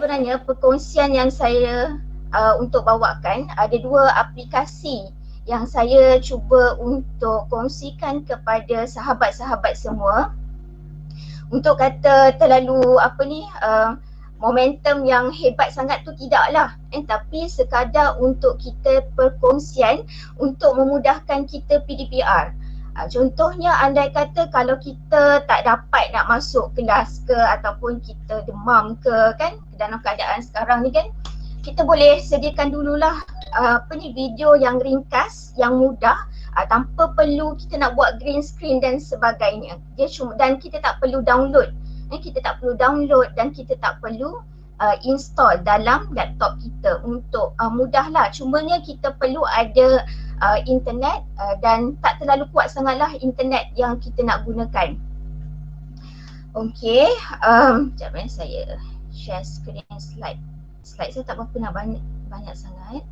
sebenarnya perkongsian yang saya untuk bawakan, ada dua aplikasi yang saya cuba untuk kongsikan kepada sahabat-sahabat semua. Untuk kata terlalu momentum yang hebat sangat tu tidaklah, tapi sekadar untuk kita perkongsian untuk memudahkan kita PDPR. Contohnya andai kata kalau kita tak dapat nak masuk kelas ke ataupun kita demam ke kan dalam keadaan sekarang ni kan, kita boleh sediakan dululah video yang ringkas, yang mudah, tanpa perlu kita nak buat green screen dan sebagainya. Dia cuma, dan kita tak perlu download. Kita tak perlu download dan kita tak perlu install dalam laptop kita untuk mudahlah. Cumanya kita perlu ada internet dan tak terlalu kuat sangatlah internet yang kita nak gunakan. Okey, sekejap saya share screen slide. Slide saya tak berapa nak banyak sangat.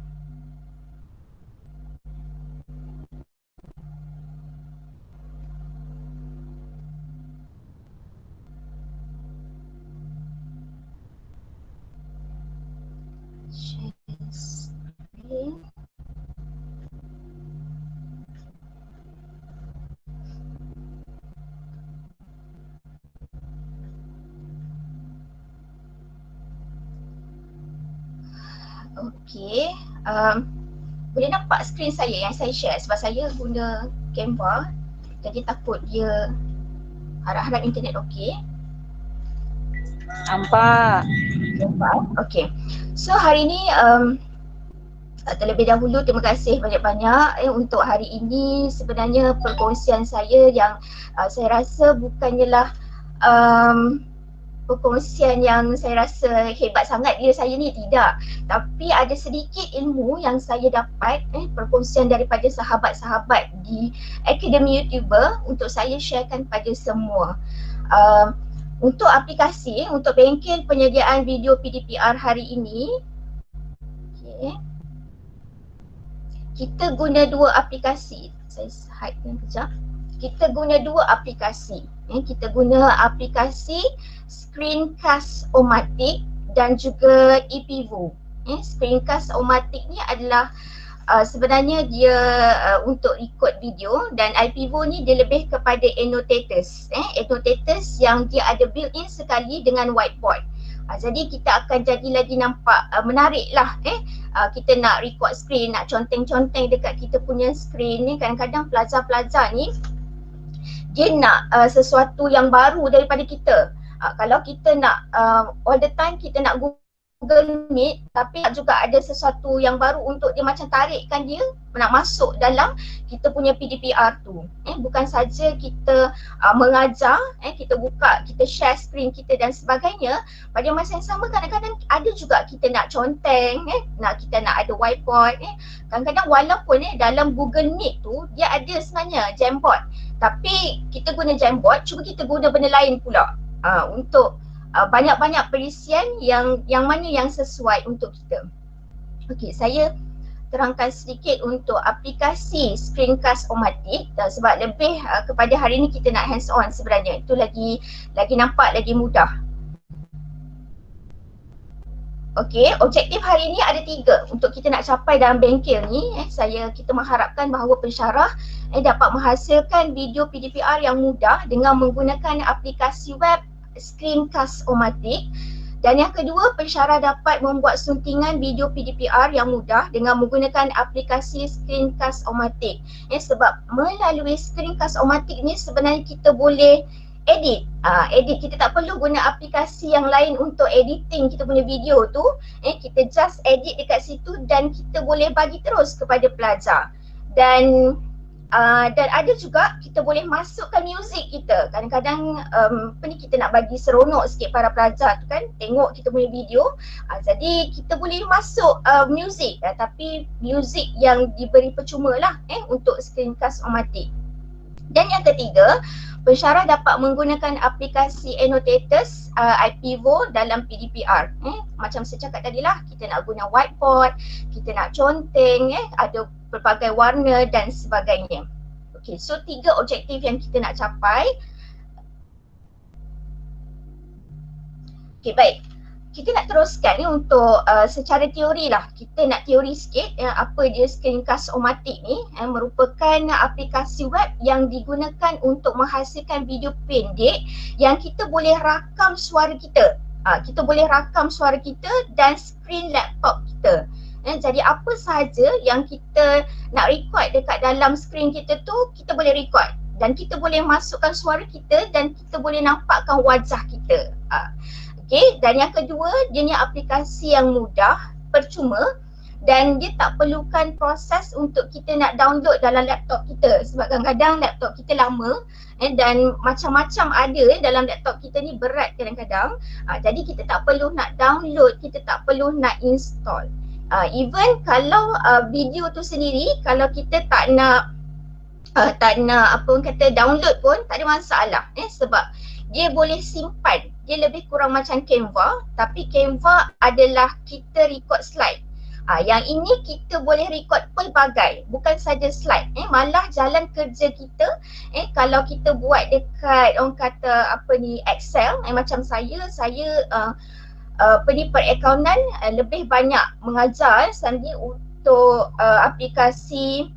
Share screen. Okey, boleh nampak skrin saya yang saya share sebab saya guna Canva, jadi takut dia harap-harap internet okey. Nampak. Okey. So hari ni terlebih dahulu terima kasih banyak-banyak untuk hari ini. Sebenarnya perkongsian saya yang saya rasa bukannya lah perkongsian yang saya rasa hebat sangat dia saya ni, tidak. Tapi ada sedikit ilmu yang saya dapat perkongsian daripada sahabat-sahabat di Akademi YouTuber untuk saya sharekan pada semua. Untuk aplikasi, untuk bengkel penyediaan video PDPR hari ini, kita guna dua aplikasi. Saya hide kejap. Kita guna dua aplikasi. Kita guna aplikasi Screencast-O-Matic dan juga ePivo. Screencast-O-Matic ni adalah sebenarnya dia untuk record video, dan iPivo ni dia lebih kepada annotators. Annotators yang dia ada built-in sekali dengan whiteboard. Jadi kita akan jadi lagi nampak menarik lah. Kita nak record screen, nak conteng-conteng dekat kita punya screen ni. Kadang-kadang pelajar-pelajar ni dia nak sesuatu yang baru daripada kita. Kalau kita nak all the time kita nak Google Meet, tapi juga ada sesuatu yang baru untuk dia macam tarikkan dia nak masuk dalam kita punya PDPR tu. Bukan saja kita mengajar, kita buka, kita share screen kita dan sebagainya. Pada masa yang sama kadang-kadang ada juga kita nak conteng, kita nak ada whiteboard. Kadang-kadang walaupun dalam Google Meet tu dia ada sebenarnya Jamboard, tapi kita guna Jamboard, cuba kita guna benda lain pula untuk banyak-banyak perisian yang mana yang sesuai untuk kita. Okey, saya terangkan sedikit untuk aplikasi Screencast-O-Matic sebab lebih kepada hari ni kita nak hands on sebenarnya. Itu lagi nampak lagi mudah. Okey, objektif hari ni ada 3 untuk kita nak capai dalam bengkel ni. Kita mengharapkan bahawa pensyarah dapat menghasilkan video PDPR yang mudah dengan menggunakan aplikasi web Screencast-O-Matic. Dan yang kedua, pensyarah dapat membuat suntingan video PDPR yang mudah dengan menggunakan aplikasi Screencast-O-Matic. Sebab melalui Screencast-O-Matic ni sebenarnya kita boleh edit. Kita tak perlu guna aplikasi yang lain untuk editing kita punya video tu. Kita just edit dekat situ dan kita boleh bagi terus kepada pelajar. Dan ada juga kita boleh masukkan muzik kita. Kadang-kadang kita nak bagi seronok sikit para pelajar tu kan, tengok kita punya video. Jadi kita boleh masuk muzik, tapi muzik yang diberi percuma lah untuk Screencast-O-Matic. Dan yang ketiga, pensyarah dapat menggunakan aplikasi annotators iPivo dalam PDPR. Macam saya cakap tadi lah, kita nak guna whiteboard, kita nak conteng, ada pelbagai warna dan sebagainya. Okey, so 3 objektif yang kita nak capai. Okey, baik. kita nak teruskan ni untuk secara teori lah. Kita nak teori sikit apa dia Screencast-O-Matic ni. Merupakan aplikasi web yang digunakan untuk menghasilkan video pendek yang kita boleh rakam suara kita. Kita boleh rakam suara kita dan skrin laptop kita. Jadi apa sahaja yang kita nak record dekat dalam skrin kita tu, kita boleh record. Dan kita boleh masukkan suara kita dan kita boleh nampakkan wajah kita. Okay, dan yang kedua, dia ni aplikasi yang mudah, percuma dan dia tak perlukan proses untuk kita nak download dalam laptop kita sebab kadang-kadang laptop kita lama dan macam-macam ada dalam laptop kita ni, berat kadang-kadang. Jadi kita tak perlu nak download, kita tak perlu nak install. Even kalau video tu sendiri, kalau kita tak nak apa orang kata download pun tak ada masalah sebab dia boleh simpan. Dia lebih kurang macam Canva, tapi Canva adalah kita record slide. Yang ini kita boleh record pelbagai, bukan saja slide. Malah jalan kerja kita, kalau kita buat dekat orang kata apa ni Excel, macam saya perakaunan lebih banyak mengajar sendiri untuk aplikasi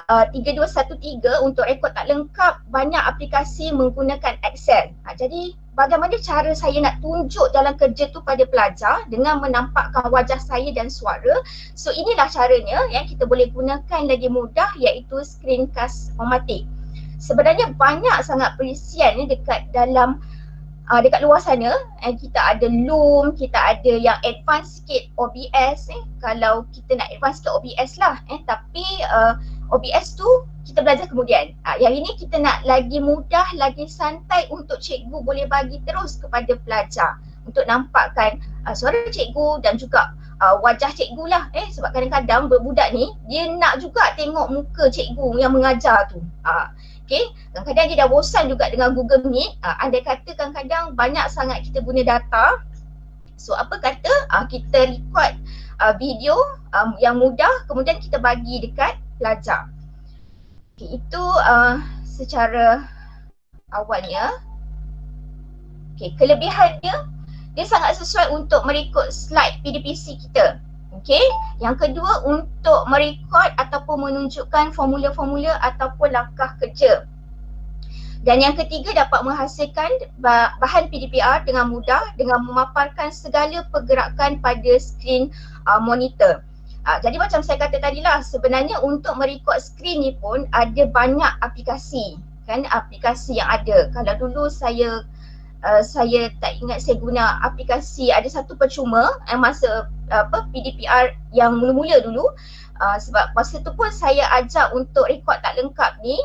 3213 untuk rekod tak lengkap, banyak aplikasi menggunakan Excel. Jadi bagaimana cara saya nak tunjuk dalam kerja tu pada pelajar dengan menampakkan wajah saya dan suara. So inilah caranya yang kita boleh gunakan lagi mudah, iaitu Screencast-O-Matic. Sebenarnya banyak sangat perisian dekat dalam dekat luar sana. Kita ada Loom, kita ada yang advance sikit OBS. Kalau kita nak advance sikit OBS lah, tapi OBS tu kita belajar kemudian. Yang ini kita nak lagi mudah, lagi santai untuk cikgu boleh bagi terus kepada pelajar untuk nampakkan suara cikgu dan juga wajah cikgu lah. Sebab kadang-kadang budak ni dia nak juga tengok muka cikgu yang mengajar tu. Okay, kadang-kadang dia dah bosan juga dengan Google Meet. Andai kata kadang-kadang banyak sangat kita guna data. So apa kata kita record video yang mudah, kemudian kita bagi dekat pelajar. Okay, itu secara awalnya. Okay, kelebihannya dia sangat sesuai untuk merekod slide PDPC kita. Okay, yang kedua untuk merekod ataupun menunjukkan formula-formula ataupun langkah kerja. Dan yang ketiga dapat menghasilkan bahan PDPR dengan mudah dengan memaparkan segala pergerakan pada skrin monitor. Jadi macam saya kata tadi lah, sebenarnya untuk merekod skrin ni pun ada banyak aplikasi, kan, aplikasi yang ada. Kalau dulu saya tak ingat saya guna aplikasi, ada satu percuma masa PDPR yang mula-mula dulu, sebab masa tu pun saya ajak untuk rekod tak lengkap ni,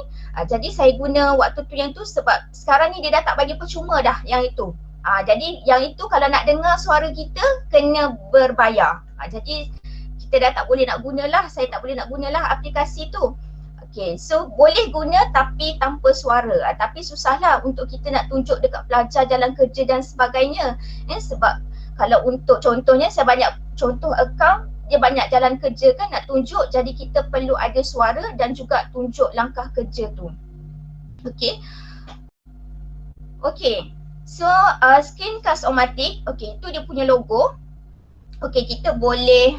jadi saya guna waktu tu yang tu sebab sekarang ni dia dah tak bagi percuma dah yang itu. Jadi yang itu kalau nak dengar suara kita kena berbayar. Jadi kita dah tak boleh nak gunalah, saya tak boleh nak gunalah aplikasi tu. Okay, so boleh guna tapi tanpa suara. Tapi susahlah untuk kita nak tunjuk dekat pelajar jalan kerja dan sebagainya. Sebab kalau untuk contohnya, saya banyak contoh akaun, dia banyak jalan kerja kan nak tunjuk, jadi kita perlu ada suara dan juga tunjuk langkah kerja tu. Okay. Okay, so Screencast-O-Matic, okay, itu dia punya logo. Okay, kita boleh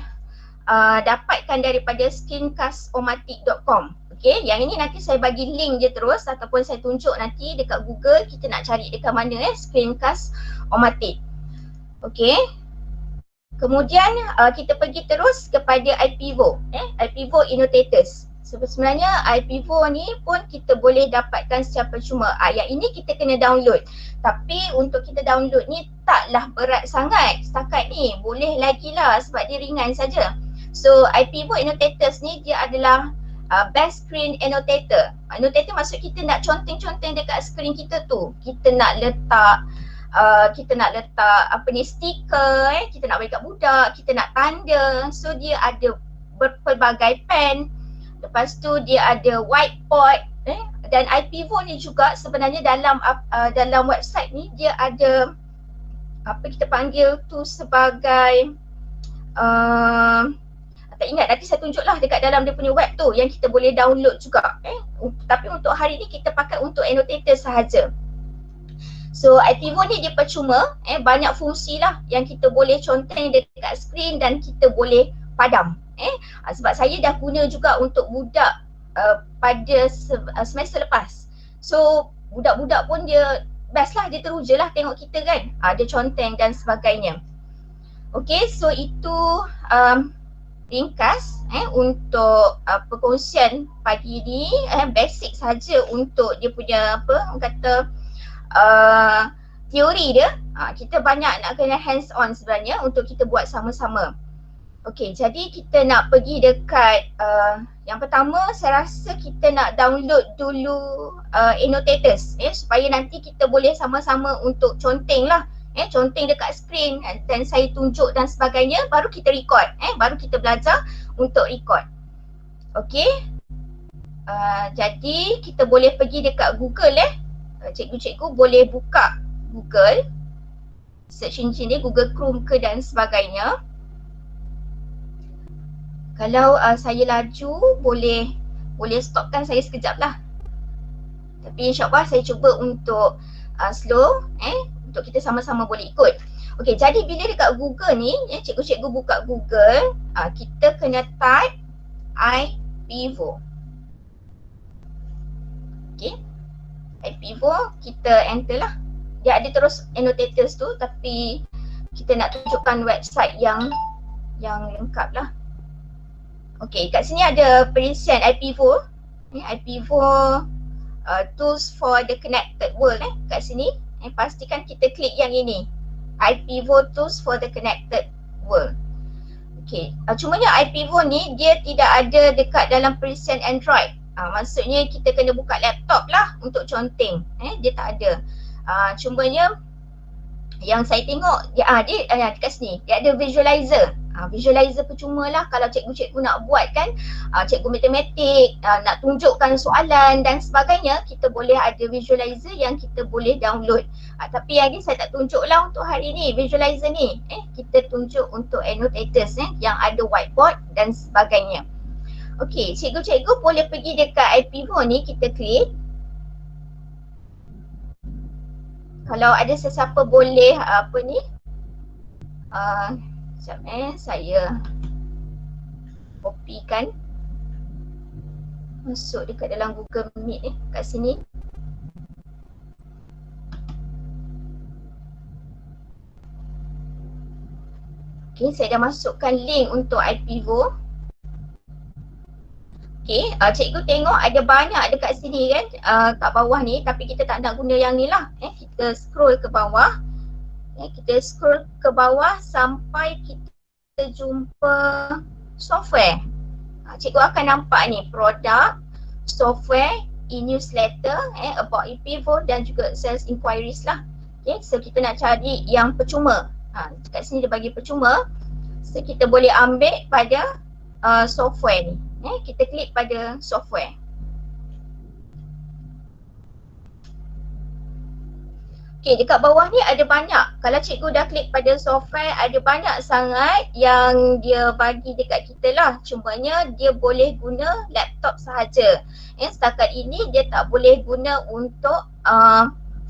dapatkan daripada screencast-o-matic.com. Okay, yang ini nanti saya bagi link je terus ataupun saya tunjuk nanti dekat Google, kita nak cari dekat mana Screencast-O-Matic. Okay, kemudian kita pergi terus kepada IPVO, IPVO Annotators. Sebenarnya IPVO ni pun kita boleh dapatkan secara percuma. Yang ini kita kena download. Tapi untuk kita download ni taklah berat sangat setakat ni. Boleh lagi lah sebab dia ringan saja. So IPVO Annotators ni dia adalah best screen annotator. Annotator maksud kita nak conteng-conteng dekat skrin kita tu. Kita nak letak apa ni stiker, kita nak bagi kat budak, kita nak tanda. So dia ada berpelbagai pen. Lepas tu dia ada whiteboard, dan IPVO ni juga sebenarnya dalam website ni dia ada apa kita panggil tu sebagai tak ingat, nanti saya tunjuklah dekat dalam dia punya web tu yang kita boleh download juga. Tapi untuk hari ni kita pakai untuk annotator sahaja. So IPvo ni dia percuma, banyak fungsi lah yang kita boleh conteng dekat skrin dan kita boleh padam. Sebab saya dah guna juga untuk budak pada semester lepas. So budak-budak pun dia best lah, dia teruja lah tengok kita kan, dia conteng dan sebagainya. Okay, so itu ringkas untuk perkongsian pagi ni, basic saja untuk dia punya apa orang kata teori dia. Kita banyak nak kena hands on sebenarnya untuk kita buat sama-sama. Okay, jadi kita nak pergi dekat yang pertama, saya rasa kita nak download dulu annotators supaya nanti kita boleh sama-sama untuk conteng lah, conteng dekat skrin dan saya tunjuk dan sebagainya, baru kita record, baru kita belajar untuk record. Okay, jadi kita boleh pergi dekat Google, cikgu-cikgu boleh buka Google, search engine dia Google Chrome ke dan sebagainya. Kalau saya laju boleh stopkan saya sekejap lah. Tapi insyaAllah saya cuba untuk slow, untuk kita sama-sama boleh ikut. Okey, jadi bila dekat Google ni, cikgu-cikgu buka Google, kita kena type IPvo. Okey, IPvo kita enter lah. Dia ada terus annotators tu, tapi kita nak tunjukkan website yang lengkap lah. Okey, kat sini ada perincian IPvo. IPvo tools for the connected world. Kat sini, pastikan kita klik yang ini, IPvo tools for the connected world. Okey, cumanya IPvo ni dia tidak ada dekat dalam perincian Android. Maksudnya kita kena buka laptop lah untuk conteng. Dia tak ada. Cumanya yang saya tengok dia dekat sini dia ada visualizer. Visualizer percuma lah kalau cikgu-cikgu nak buat kan, cikgu matematik nak tunjukkan soalan dan sebagainya, kita boleh ada visualizer yang kita boleh download. Tapi yang ni saya tak tunjuk lah untuk hari ni visualizer ni. Kita tunjuk untuk annotators yang ada whiteboard dan sebagainya. Okey, cikgu-cikgu boleh pergi dekat IPvo ni, kita klik. Kalau ada sesiapa boleh apa ni, sekejap saya copykan, masuk dekat dalam Google Meet ni, kat sini. Okay, saya dah masukkan link untuk IPvo. Okay, cikgu tengok ada banyak dekat sini kan, kat bawah ni, tapi kita tak nak guna yang ni lah. Kita scroll ke bawah. Kita scroll ke bawah sampai kita jumpa software. Cikgu akan nampak ni, product, software, e-newsletter, about IPvo dan juga sales inquiries lah. Okay, so kita nak cari yang percuma. Kat sini dia bagi percuma. So kita boleh ambil pada software ni. Kita klik pada software. Okay, dekat bawah ni ada banyak. Kalau cikgu dah klik pada software, ada banyak sangat yang dia bagi dekat kita lah. Cumanya dia boleh guna laptop sahaja. Setakat ini dia tak boleh guna untuk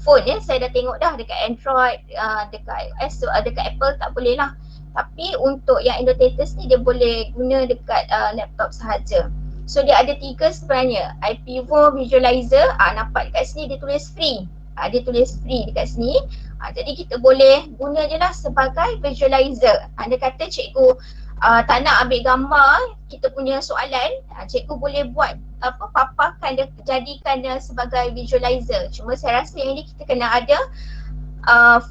phone. Saya dah tengok dah dekat Android, dekat iOS, dekat Apple tak boleh lah. Tapi untuk yang annotators ni dia boleh guna dekat laptop sahaja. So dia ada 3 sebenarnya. IPvo visualizer, nampak dekat sini dia tulis free. Dia tulis free dekat sini. Jadi kita boleh guna je lah sebagai visualizer. Anda kata cikgu tak nak ambil gambar kita punya soalan, cikgu boleh buat paparkan dia, jadikan dia sebagai visualizer. Cuma saya rasa yang ini kita kena ada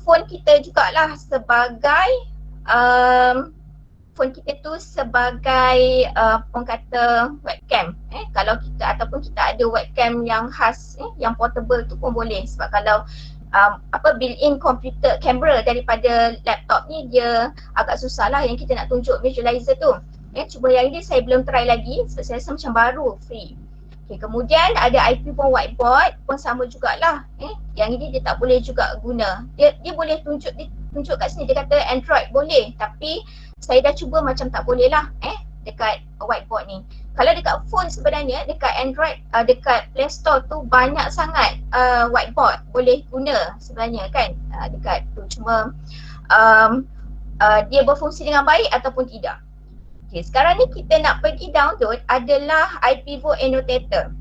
phone kita jugalah sebagai phone kita tu sebagai orang kata webcam. Kalau kita ataupun kita ada webcam yang khas, yang portable tu pun boleh. Sebab kalau built-in computer camera daripada laptop ni dia agak susah lah yang kita nak tunjuk visualizer tu. Cuba yang ni saya belum try lagi sebab saya rasa macam baru, free. Okay, kemudian ada IPvo whiteboard pun sama jugalah. Yang ini dia tak boleh juga guna. Dia boleh tunjuk kat sini, dia kata Android boleh, tapi saya dah cuba macam tak boleh lah dekat whiteboard ni. Kalau dekat phone sebenarnya, dekat Android, dekat Play Store tu banyak sangat whiteboard boleh guna sebenarnya kan, dekat tu. Cuma dia berfungsi dengan baik ataupun tidak. Okay, sekarang ni kita nak pergi download adalah IPvo Annotator.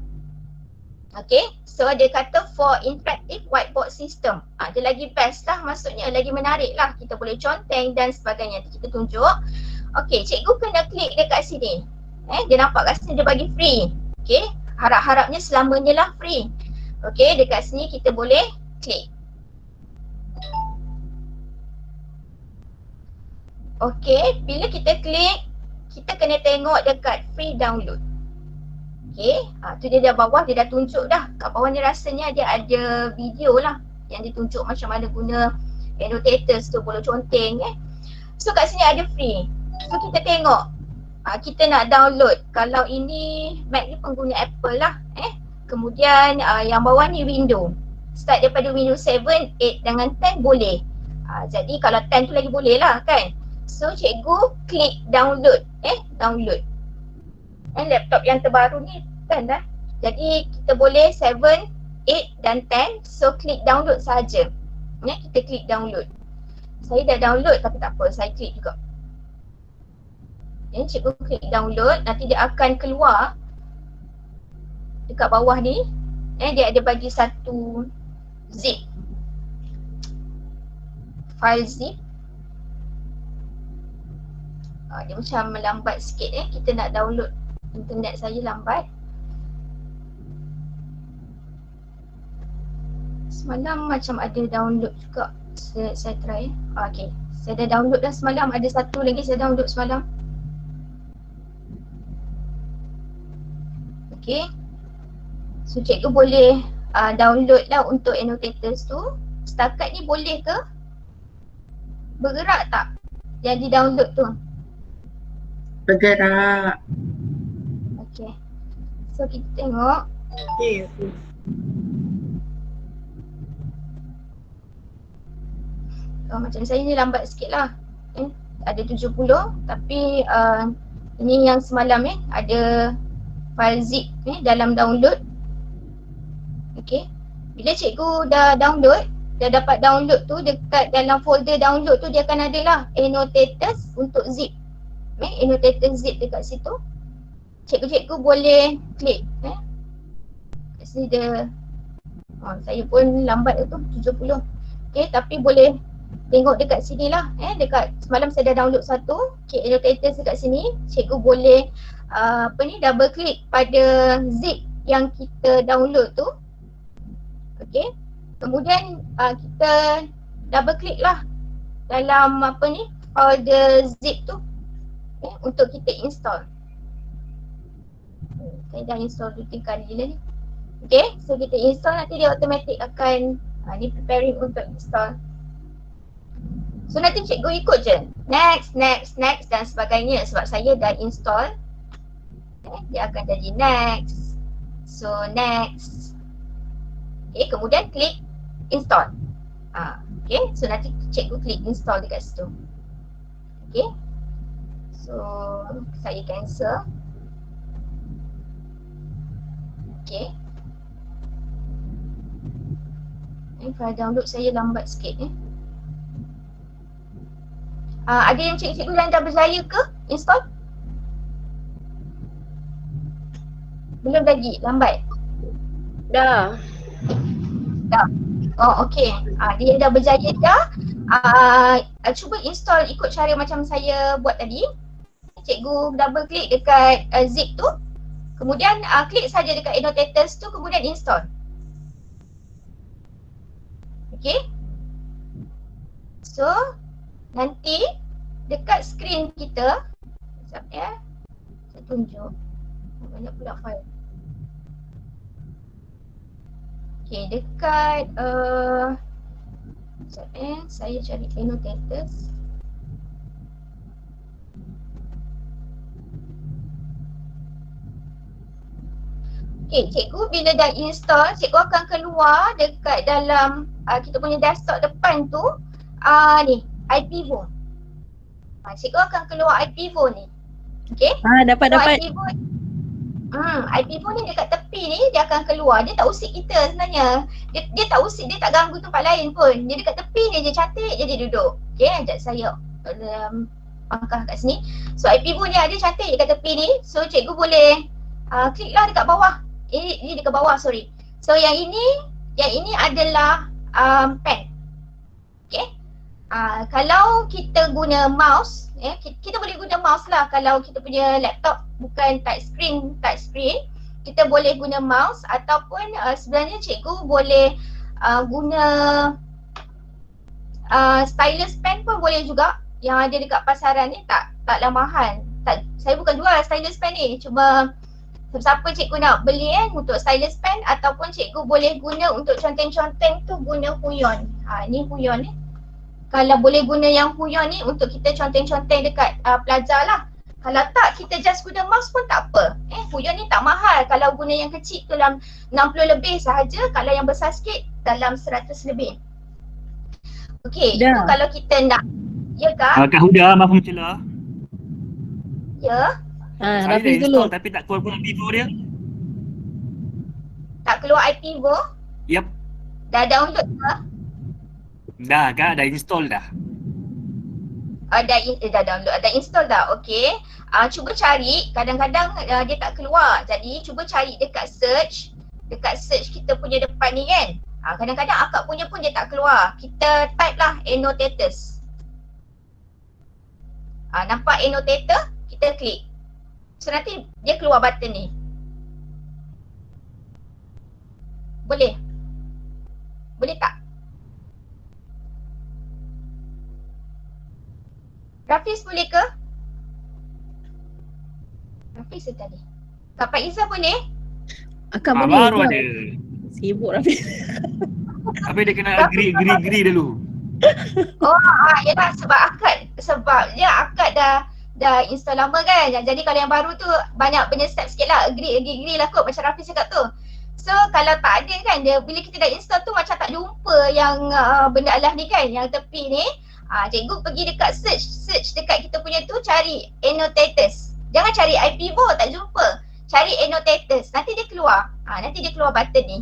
Okay, so dia kata for interactive whiteboard system. Dia lagi best lah, maksudnya lagi menarik lah. Kita boleh conteng dan sebagainya. Kita tunjuk. Okay, cikgu kena klik dekat sini. Dia nampak kat sini dia bagi free. Okay, harap-harapnya selamanya lah free. Okay, dekat sini kita boleh klik. Okay, bila kita klik, kita kena tengok dekat free download. Okay, tu dia dah bawah, dia dah tunjuk dah. Kat bawah ni rasanya dia ada video lah yang ditunjuk macam mana guna annotators tu, boleh conteng So kat sini ada free. So kita tengok kita nak download. Kalau ini Mac ni pengguna Apple lah Kemudian yang bawah ni Windows. Start daripada Windows 7, 8 dengan 10 boleh. Jadi kalau 10 tu lagi boleh lah kan. So cikgu klik download. Download. Laptop yang terbaru ni kan dah. Jadi kita boleh 7, 8 dan 10. So klik download saja. Kita klik download. Saya dah download tapi tak apa, saya klik juga. Cikgu klik download, nanti dia akan keluar dekat bawah ni. Dia ada bagi satu zip, file zip. Dia macam melambat sikit kita nak download. Internet saya lambat. Semalam macam ada download juga. Saya try. Okay, saya dah download dah semalam. Ada satu lagi saya download semalam. Okay, so cikgu boleh download lah untuk annotators tu. Setakat ni boleh ke? Bergerak tak yang di download tu? Bergerak. Okay, so kita tengok. Okay. Macam saya ni lambat sikit lah. Ada 70 tapi ini yang semalam ada file zip dalam download. Okay, bila cikgu dah download, dah dapat download tu, dekat dalam folder download tu dia akan ada lah annotators untuk zip. Annotator zip dekat situ. Cikgu-cikgu boleh klik. Kat sini dia saya pun lambat tu 70. Okay, tapi boleh tengok dekat sini lah. Dekat semalam saya dah download satu. Okay, annotators dekat sini. Cikgu boleh double klik pada zip yang kita download tu. Okay, kemudian kita double klik lah dalam folder zip tu untuk kita install. Saya dah install 2-3 kali lah ni. Okay, so kita install, nanti dia automatic akan ni preparing untuk install. So nanti cikgu ikut je next, next, next dan sebagainya. Sebab saya dah install, dia akan jadi next. So next. Okay, kemudian klik install. Okay, so nanti cikgu klik install dekat situ. Okay, so saya cancel. Okay, file download saya lambat sikit ada yang cikgu yang dah berjaya ke install? Belum lagi, lambat? Dah. Oh okey, dia dah berjaya dah. Cuba install ikut cara macam saya buat tadi. Cikgu double klik dekat zip tu. Kemudian klik saja dekat annotators tu, kemudian install. Okay, so nanti dekat skrin kita, sekejap saya tunjuk. Banyak pula file. Okay, dekat sekejap saya cari annotators. Okay, cikgu bila dah install, cikgu akan keluar dekat dalam kita punya desktop depan tu ni, IPvo. Cikgu akan keluar IPvo ni. Okay, Dapat. IPvo, IPv4 ni dekat tepi ni dia akan keluar. Dia tak usik kita sebenarnya. Dia tak usik, dia tak ganggu tempat lain pun. Dia dekat tepi ni je cantik je dia duduk. Okay, sekejap saya pangkah kat sini. So IPv4 ni ada cantik dekat tepi ni. So cikgu boleh klik lah dekat bawah. Ini dekat bawah, sorry. So yang ini adalah pen. Okay. Kalau kita guna mouse, kita boleh guna mouse lah kalau kita punya laptop bukan touch screen, kita boleh guna mouse ataupun sebenarnya cikgu boleh guna stylus pen pun boleh juga. Yang ada dekat pasaran ni taklah mahal. Saya bukan jual stylus pen ni, cuma siapa cikgu nak beli untuk stylus pen ataupun cikgu boleh guna untuk conteng-conteng tu guna Huion. Ni Huion ni. Kalau boleh guna yang Huion ni untuk kita conteng-conteng dekat plaza lah. Kalau tak, kita just guna mouse pun tak apa. Huion ni tak mahal. Kalau guna yang kecil tu dalam 60 lebih sahaja. Kalau yang besar sikit dalam 100 lebih. Okey, itu kalau kita nak. Ya Kak? Kak Huda, maaf mencela. Ya? Saya dah install tapi tak keluar pula IPv4 dia. Tak keluar IPv4? Yep. Dah download ke? Dah Kak, dah install dah. Dah download, dah install dah. Okey. Cuba cari, kadang-kadang dia tak keluar. Jadi cuba cari dekat search. Dekat search kita punya depan ni kan. Kadang-kadang akak punya pun dia tak keluar. Kita type lah annotators. Nampak annotator? Kita klik. So nanti dia keluar button ni. Boleh? Boleh tak? Rafiz boleh ke? Rafiz tadi. Kak Faiza boleh? Akak boleh. Baru ada. Sibuk Rafiz. Tapi dia kena agree dulu. Yelah sebab akak dah install lama kan. Jadi kalau yang baru tu banyak benda step sikit lah. Agree lah kot macam Rafiz cakap tu. So kalau tak ada kan, bila kita dah install tu macam tak jumpa yang benda alah ni kan, yang tepi ni. Cikgu pergi dekat search dekat kita punya tu, cari annotators. Jangan cari IPv4, tak jumpa. Cari annotators, nanti dia keluar. Nanti dia keluar button ni.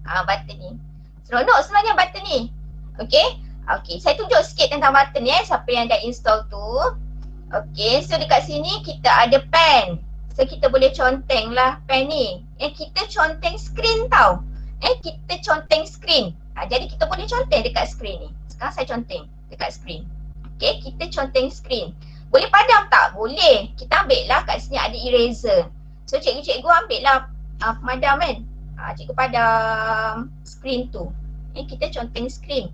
Button ni. Seronok sebenarnya button ni. Okay, saya tunjuk sikit tentang button ni siapa yang dah install tu. Okay, so dekat sini kita ada pen. So kita boleh conteng lah pen ni. Kita conteng screen tau. Kita conteng screen. Jadi kita boleh conteng dekat screen ni. Sekarang saya conteng dekat screen. Okay, kita conteng screen. Boleh padam tak? Boleh. Kita ambil lah kat sini ada eraser. So cikgu ambil lah pemadam kan. Cikgu padam screen tu. Kita conteng screen.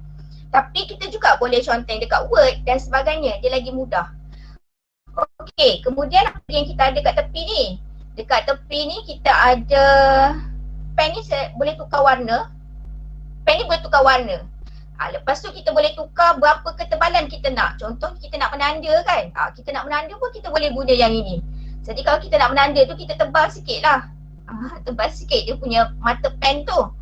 Tapi kita juga boleh conteng dekat Word dan sebagainya. Dia lagi mudah. Okay, kemudian apa yang kita ada kat tepi ni? Dekat tepi ni kita ada pen ni boleh tukar warna. Pen ni boleh tukar warna. Lepas tu kita boleh tukar berapa ketebalan kita nak. Contoh kita nak menanda kan. Kita nak menanda pun kita boleh guna yang ini. Jadi kalau kita nak menanda tu kita tebal sikit lah. Tebal sikit dia punya mata pen tu.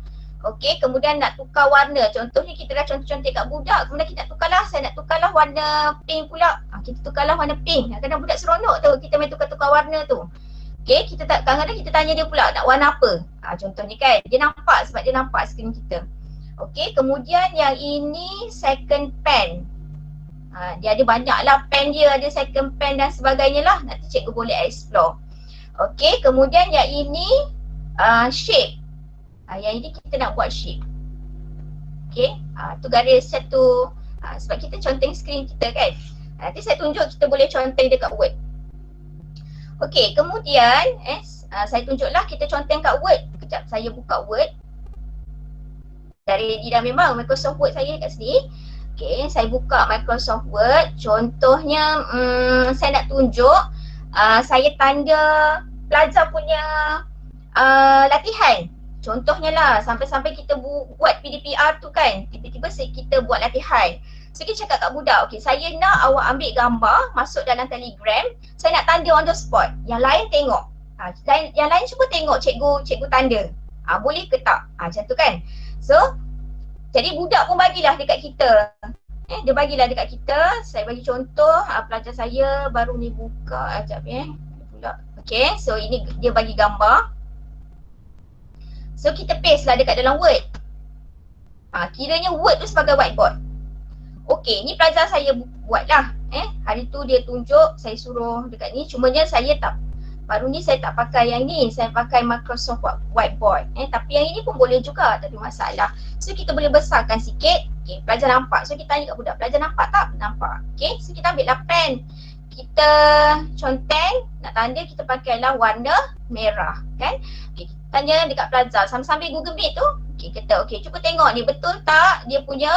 Okey, kemudian nak tukar warna. Contohnya kita dah contoh-contoh kat budak. Kemudian kita nak tukarlah, saya nak tukarlah warna pink pula. Kita tukarlah warna pink. Kadang budak seronok tu kita main tukar-tukar warna tu. Okey, kadang-kadang kita tanya dia pula nak warna apa. Contohnya kan, dia nampak sebab dia nampak skrin kita. Okey, kemudian yang ini second pen. Dia ada banyak lah pen dia, ada second pen dan sebagainya lah. Nanti cikgu boleh explore. Okey, kemudian yang ini shape. Yang ini kita nak buat shape. Okey, tu garis satu. Sebab kita conteng screen kita kan. Nanti saya tunjuk kita boleh conteng dekat Word. Okey, kemudian saya tunjuklah kita conteng kat Word. Kejap saya buka Word. Dari dah memang Microsoft Word saya kat sini. Okay, saya buka Microsoft Word. Contohnya saya nak tunjuk saya tanda Plaza punya latihan. Contohnya lah sampai-sampai kita buat PDPR tu kan, tiba-tiba kita buat latihan. So kita cakap kat budak, okay saya nak awak ambil gambar masuk dalam Telegram, saya nak tanda on the spot. Yang lain tengok. Yang lain cuba tengok cikgu tanda. Boleh ke tak? Macam tu kan. So jadi budak pun bagilah dekat kita. Dia bagilah dekat kita. Saya bagi contoh pelajar saya baru ni buka sekejap pula Okay, so ini dia bagi gambar. So kita paste lah dekat dalam Word. Kiranya Word tu sebagai whiteboard. Okay, ni pelajar saya buat lah. Hari tu dia tunjuk, saya suruh dekat ni. Cumanya saya tak, baru ni saya tak pakai yang ni. Saya pakai Microsoft Whiteboard. Tapi yang ini pun boleh juga, tak ada masalah. So kita boleh besarkan sikit. Okay, pelajar nampak. So kita tanya kat budak, pelajar nampak tak? Nampak. Okay, so kita ambil lah pen. Kita conteng, nak tanda kita pakailah warna merah, kan? Okay, kita tanya dekat pelajar, sambil Google Meet tu, okay, kita, okay, cuba tengok ni, betul tak dia punya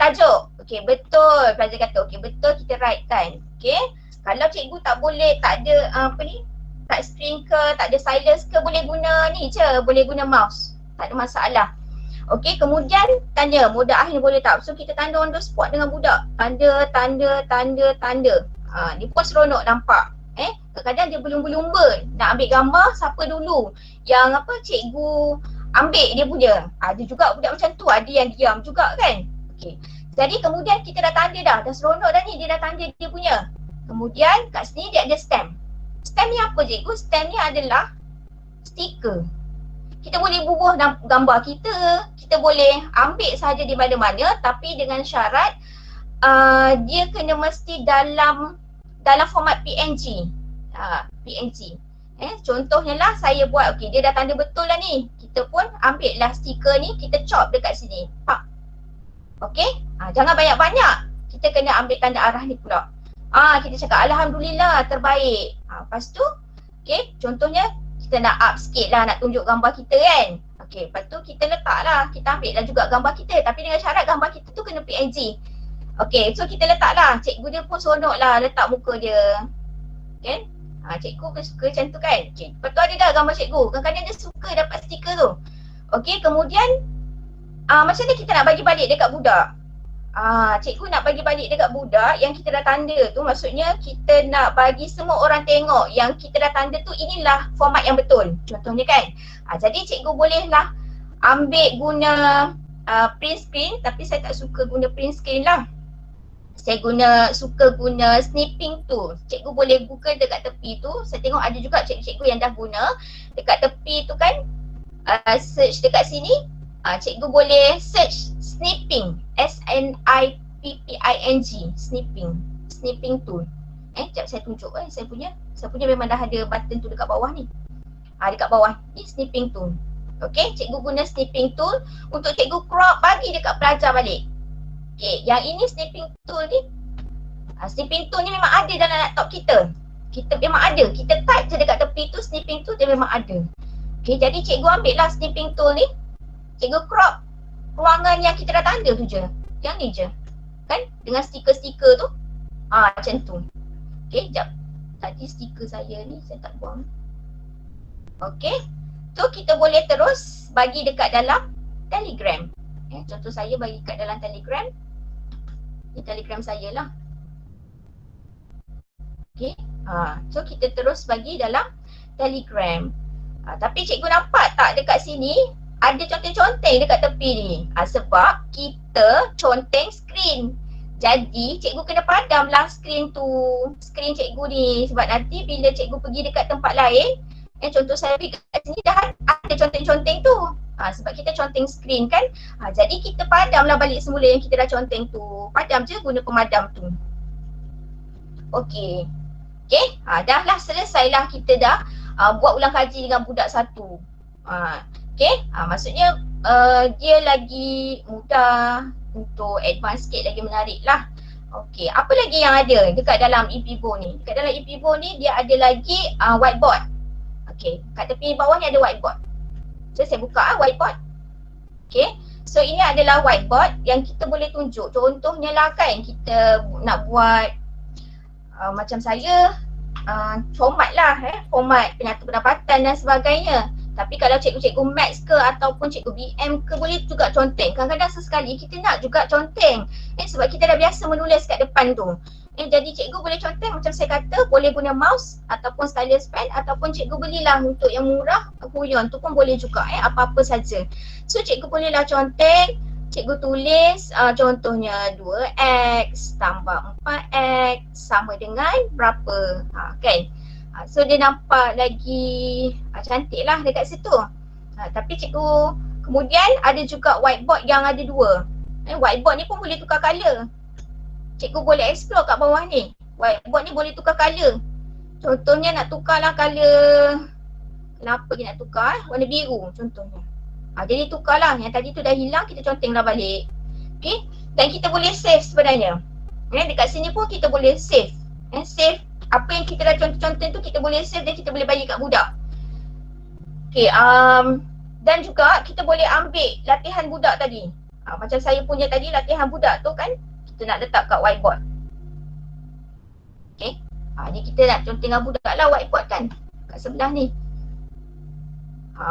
tajuk? Okay, betul, pelajar kata, okay, betul, kita write kan. Okay, kalau cikgu tak boleh, tak ada touch screen ke, tak ada stylus ke, boleh guna ni je, boleh guna mouse, tak ada masalah. Okey, kemudian tanya mudah akhir boleh tak? So kita tanda on the spot dengan budak. Tanda. Dia pun seronok nampak. Kadang-kadang dia berlumba-lumba nak ambil gambar siapa dulu yang cikgu ambil dia punya. Ada juga budak macam tu, ada yang diam juga kan. Okey. Jadi kemudian kita dah tanda dah seronok dah ni, dia dah tanda dia punya. Kemudian kat sini dia ada stamp. Stamp ni apa cikgu? Stamp ni adalah stiker. Kita boleh bubuh gambar kita boleh ambil sahaja di mana-mana, tapi dengan syarat dia kena mesti dalam format PNG. PNG. Contohnya lah saya buat, okey, dia dah tanda betul lah ni. Kita pun ambil lah stiker ni, kita chop dekat sini. Pak. Okey? Jangan banyak-banyak. Kita kena ambil tanda arah ni pula. Kita cakap alhamdulillah terbaik. Lepas tu, okey, contohnya kita nak up sikit lah, nak tunjuk gambar kita kan. Okay, lepas tu kita letak lah, kita ambil lah juga gambar kita, tapi dengan syarat gambar kita tu kena PNG. Okay, so kita letak lah, cikgu dia pun seronok lah letak muka dia. Kan? Cikgu pun suka macam tu kan. Okay, lepas tu ada dah gambar cikgu, kadang-kadang dia suka dapat stiker tu. Okay, kemudian macam mana kita nak bagi balik dekat budak? Cikgu nak bagi balik dekat budak yang kita dah tanda tu, maksudnya kita nak bagi semua orang tengok yang kita dah tanda tu, inilah format yang betul. Contohnya kan. Jadi cikgu bolehlah ambil guna print screen, tapi saya tak suka guna print screen lah. Saya suka guna snipping tool. Cikgu boleh google dekat tepi tu. Saya tengok ada juga cikgu-cikgu yang dah guna. Dekat tepi tu kan, search dekat sini. Cikgu boleh search snipping, SNIPPING, snipping tool. Sekejap saya tunjuk saya punya memang dah ada button tu dekat bawah ni. Dekat bawah ni snipping tool. Okey, cikgu guna snipping tool untuk cikgu crop bagi dekat pelajar balik. Okey, yang ini snipping tool ni. Snipping tool ni memang ada dalam laptop kita. Kita memang ada, kita type je dekat tepi tu snipping tool dia memang ada. Okey, jadi cikgu ambil lah snipping tool ni. Cikgu crop ruangan yang kita dah tanda tu je. Yang ni je. Kan? Dengan stiker-stiker tu. Macam tu. Okay, sekejap. Tadi stiker saya ni saya tak buang. Okay. So kita boleh terus bagi dekat dalam Telegram. Contoh saya bagi kat dalam Telegram. Ini Telegram saya lah. Okay. So kita terus bagi dalam Telegram. Tapi cikgu nampak tak dekat sini ada conteng-conteng dekat tepi ni. Sebab kita conteng screen. Jadi cikgu kena padamlah screen tu, screen cikgu ni. Sebab nanti bila cikgu pergi dekat tempat lain, contoh saya pergi kat sini dah ada conteng-conteng tu. Sebab kita conteng screen kan. Jadi kita padamlah balik semula yang kita dah conteng tu. Padam je guna pemadam tu. Okey. Okey, dah lah selesailah kita dah buat ulang kaji dengan budak satu. Okay, maksudnya dia lagi mudah untuk advance sikit, lagi menarik lah. Okay, apa lagi yang ada dekat dalam ePivo ni? Dekat dalam ePivo ni dia ada lagi whiteboard. Okay, kat tepi bawah ni ada whiteboard. So saya buka whiteboard. Okay, so ini adalah whiteboard yang kita boleh tunjuk. Contohnya lah kan, kita nak buat macam saya format lah, format penyata pendapatan dan sebagainya. Tapi kalau cikgu-cikgu Maths ke ataupun cikgu BM ke boleh juga conteng. Kadang-kadang sesekali kita nak juga conteng. Sebab kita dah biasa menulis kat depan tu. Jadi cikgu boleh conteng macam saya kata, boleh guna mouse ataupun stylus pen, ataupun cikgu belilah untuk yang murah, Huion tu pun boleh juga, apa-apa saja. So cikgu bolehlah conteng, cikgu tulis contohnya 2x tambah 4x sama dengan berapa, kan? So dia nampak lagi cantik lah dekat situ. Tapi cikgu kemudian ada juga whiteboard yang ada dua. Whiteboard ni pun boleh tukar colour. Cikgu boleh explore kat bawah ni. Whiteboard ni boleh tukar colour. Contohnya nak tukarlah colour, kenapa kita nak tukar? Warna biru contohnya. Jadi tukarlah, yang tadi tu dah hilang, kita contenglah balik. Okay, dan kita boleh save sebenarnya. Dekat sini pun kita boleh save. Save apa yang kita dah contoh-contoh tu kita boleh save dan kita boleh bagi kat budak. Okay, dan juga kita boleh ambil latihan budak tadi. Macam saya punya tadi latihan budak tu kan, kita nak letak kat whiteboard. Okay, ni kita nak contoh dengan budak lah whiteboard kan, kat sebelah ni.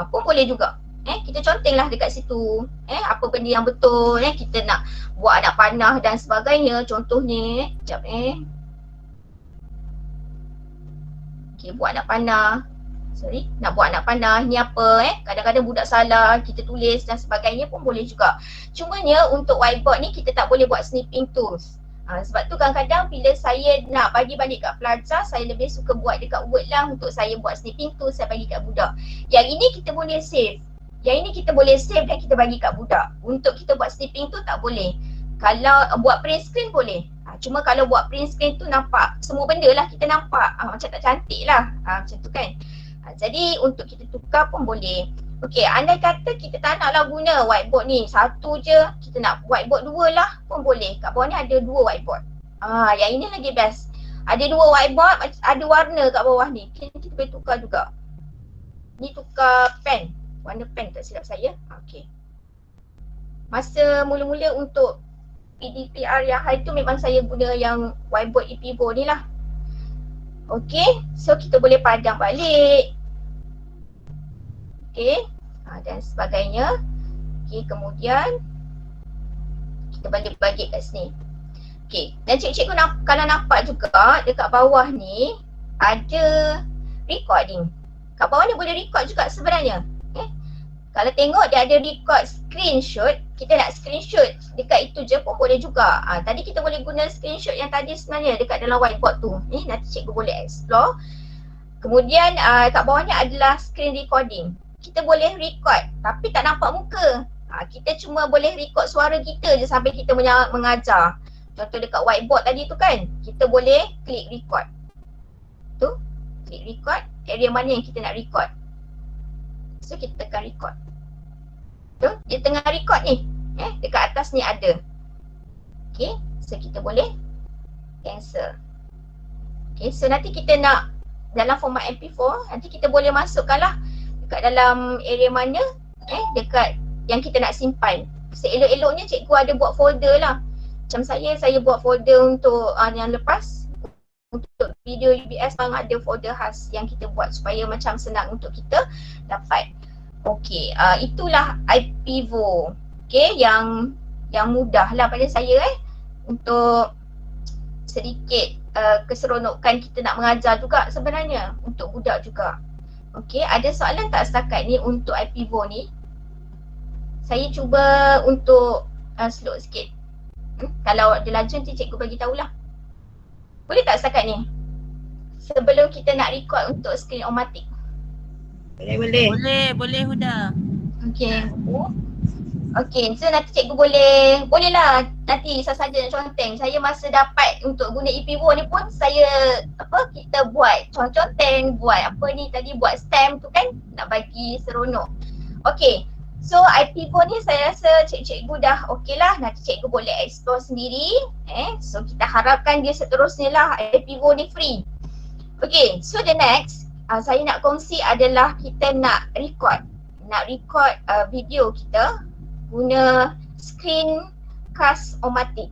Pun boleh juga. Kita contenglah dekat situ. Apa benda yang betul. Kita nak buat anak panah dan sebagainya. Contohnya, sekejap Okay, buat anak panah. Nak buat anak panah ni apa kadang-kadang budak salah, kita tulis dan sebagainya pun boleh juga. Cumanya untuk whiteboard ni kita tak boleh buat snipping tools. Sebab tu kadang-kadang bila saya nak bagi balik kat pelajar, saya lebih suka buat dekat Word lah untuk saya buat snipping tools, saya bagi kat budak. Yang ini kita boleh save. Yang ini kita boleh save dan kita bagi kat budak. Untuk kita buat snipping tu tak boleh. Kalau buat print screen boleh. Cuma kalau buat print screen tu nampak semua benda lah kita nampak. Macam tak cantik lah. Macam tu kan. Jadi untuk kita tukar pun boleh. Okey, andai kata kita tak naklah guna whiteboard ni satu je, kita nak whiteboard dua lah pun boleh. Kat bawah ni ada dua whiteboard. Yang ini lagi best. Ada dua whiteboard, ada warna kat bawah ni. Kita boleh tukar juga. Ni tukar pen. Warna pen tak silap saya. Okey. Masa mula-mula untuk PDPR yang high tu memang saya guna yang whiteboard ePivo ni lah. Okey, so kita boleh padang balik. Okey, dan sebagainya. Okey, kemudian kita bagi-bagi kat sini. Okey, dan cikgu kalau nampak juga dekat bawah ni ada recording. Kat bawah ni boleh record juga sebenarnya. Kalau tengok dia ada record screenshot, kita nak screenshot dekat itu je pun boleh juga. Tadi kita boleh guna screenshot yang tadi sebenarnya dekat dalam whiteboard tu. Nanti cikgu boleh explore. Kemudian kat bawah ni adalah screen recording. Kita boleh record tapi tak nampak muka. Kita cuma boleh record suara kita je sambil kita mengajar. Contoh dekat whiteboard tadi tu kan, kita boleh klik record. Tu, klik record, area mana yang kita nak record. So kita tekan record. Tu, dia tengah record ni. Dekat atas ni ada. Okay, so kita boleh cancel. Okay, so nanti kita nak dalam format MP4, nanti kita boleh masukkan lah dekat dalam area mana dekat yang kita nak simpan. Seelok-eloknya cikgu ada buat folder lah. Macam saya buat folder untuk yang lepas. Untuk video UBS memang ada folder khas yang kita buat supaya macam senang untuk kita dapat. Okey, itulah iPivo. Okey, yang mudah lah pada saya untuk sedikit keseronokan kita nak mengajar juga sebenarnya untuk budak juga. Okey, ada soalan tak setakat ni untuk iPivo ni? Saya cuba untuk slow sikit. Kalau ada laju nanti cikgu bagi tahulah. Boleh tak setakat ni? Sebelum kita nak record untuk screen omatik. Boleh Huda. Okey. Okey, so nanti cikgu bolehlah nanti saja nak conteng. Saya masa dapat untuk guna ePivo ni pun saya kita buat conteng, buat apa ni tadi, buat stamp tu kan, nak bagi seronok. Okey. So iPivo ni saya rasa cikgu dah okey lah, nanti cikgu boleh explore sendiri. So kita harapkan dia seterusnya lah, iPivo ni free. Okay, so the next saya nak kongsi adalah kita nak record video kita guna Screencast-O-Matic.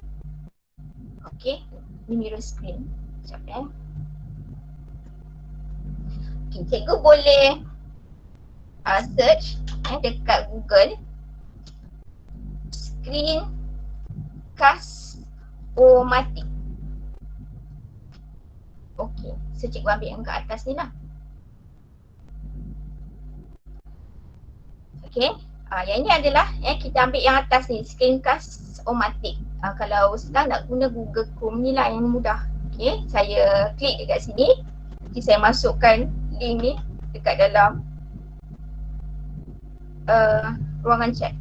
Okay, ni mirror screen. Sekejap Okay, cikgu boleh search dekat Google Screencast-O-Matic. Okay, so cikgu ambil yang kat atas ni lah. Okay, yang ini adalah kita ambil yang atas ni, Screencast-O-Matic. Kalau sedang nak guna Google Chrome ni lah yang mudah. Okay, saya klik dekat sini. Nanti saya masukkan link ni dekat dalam ruangan chat.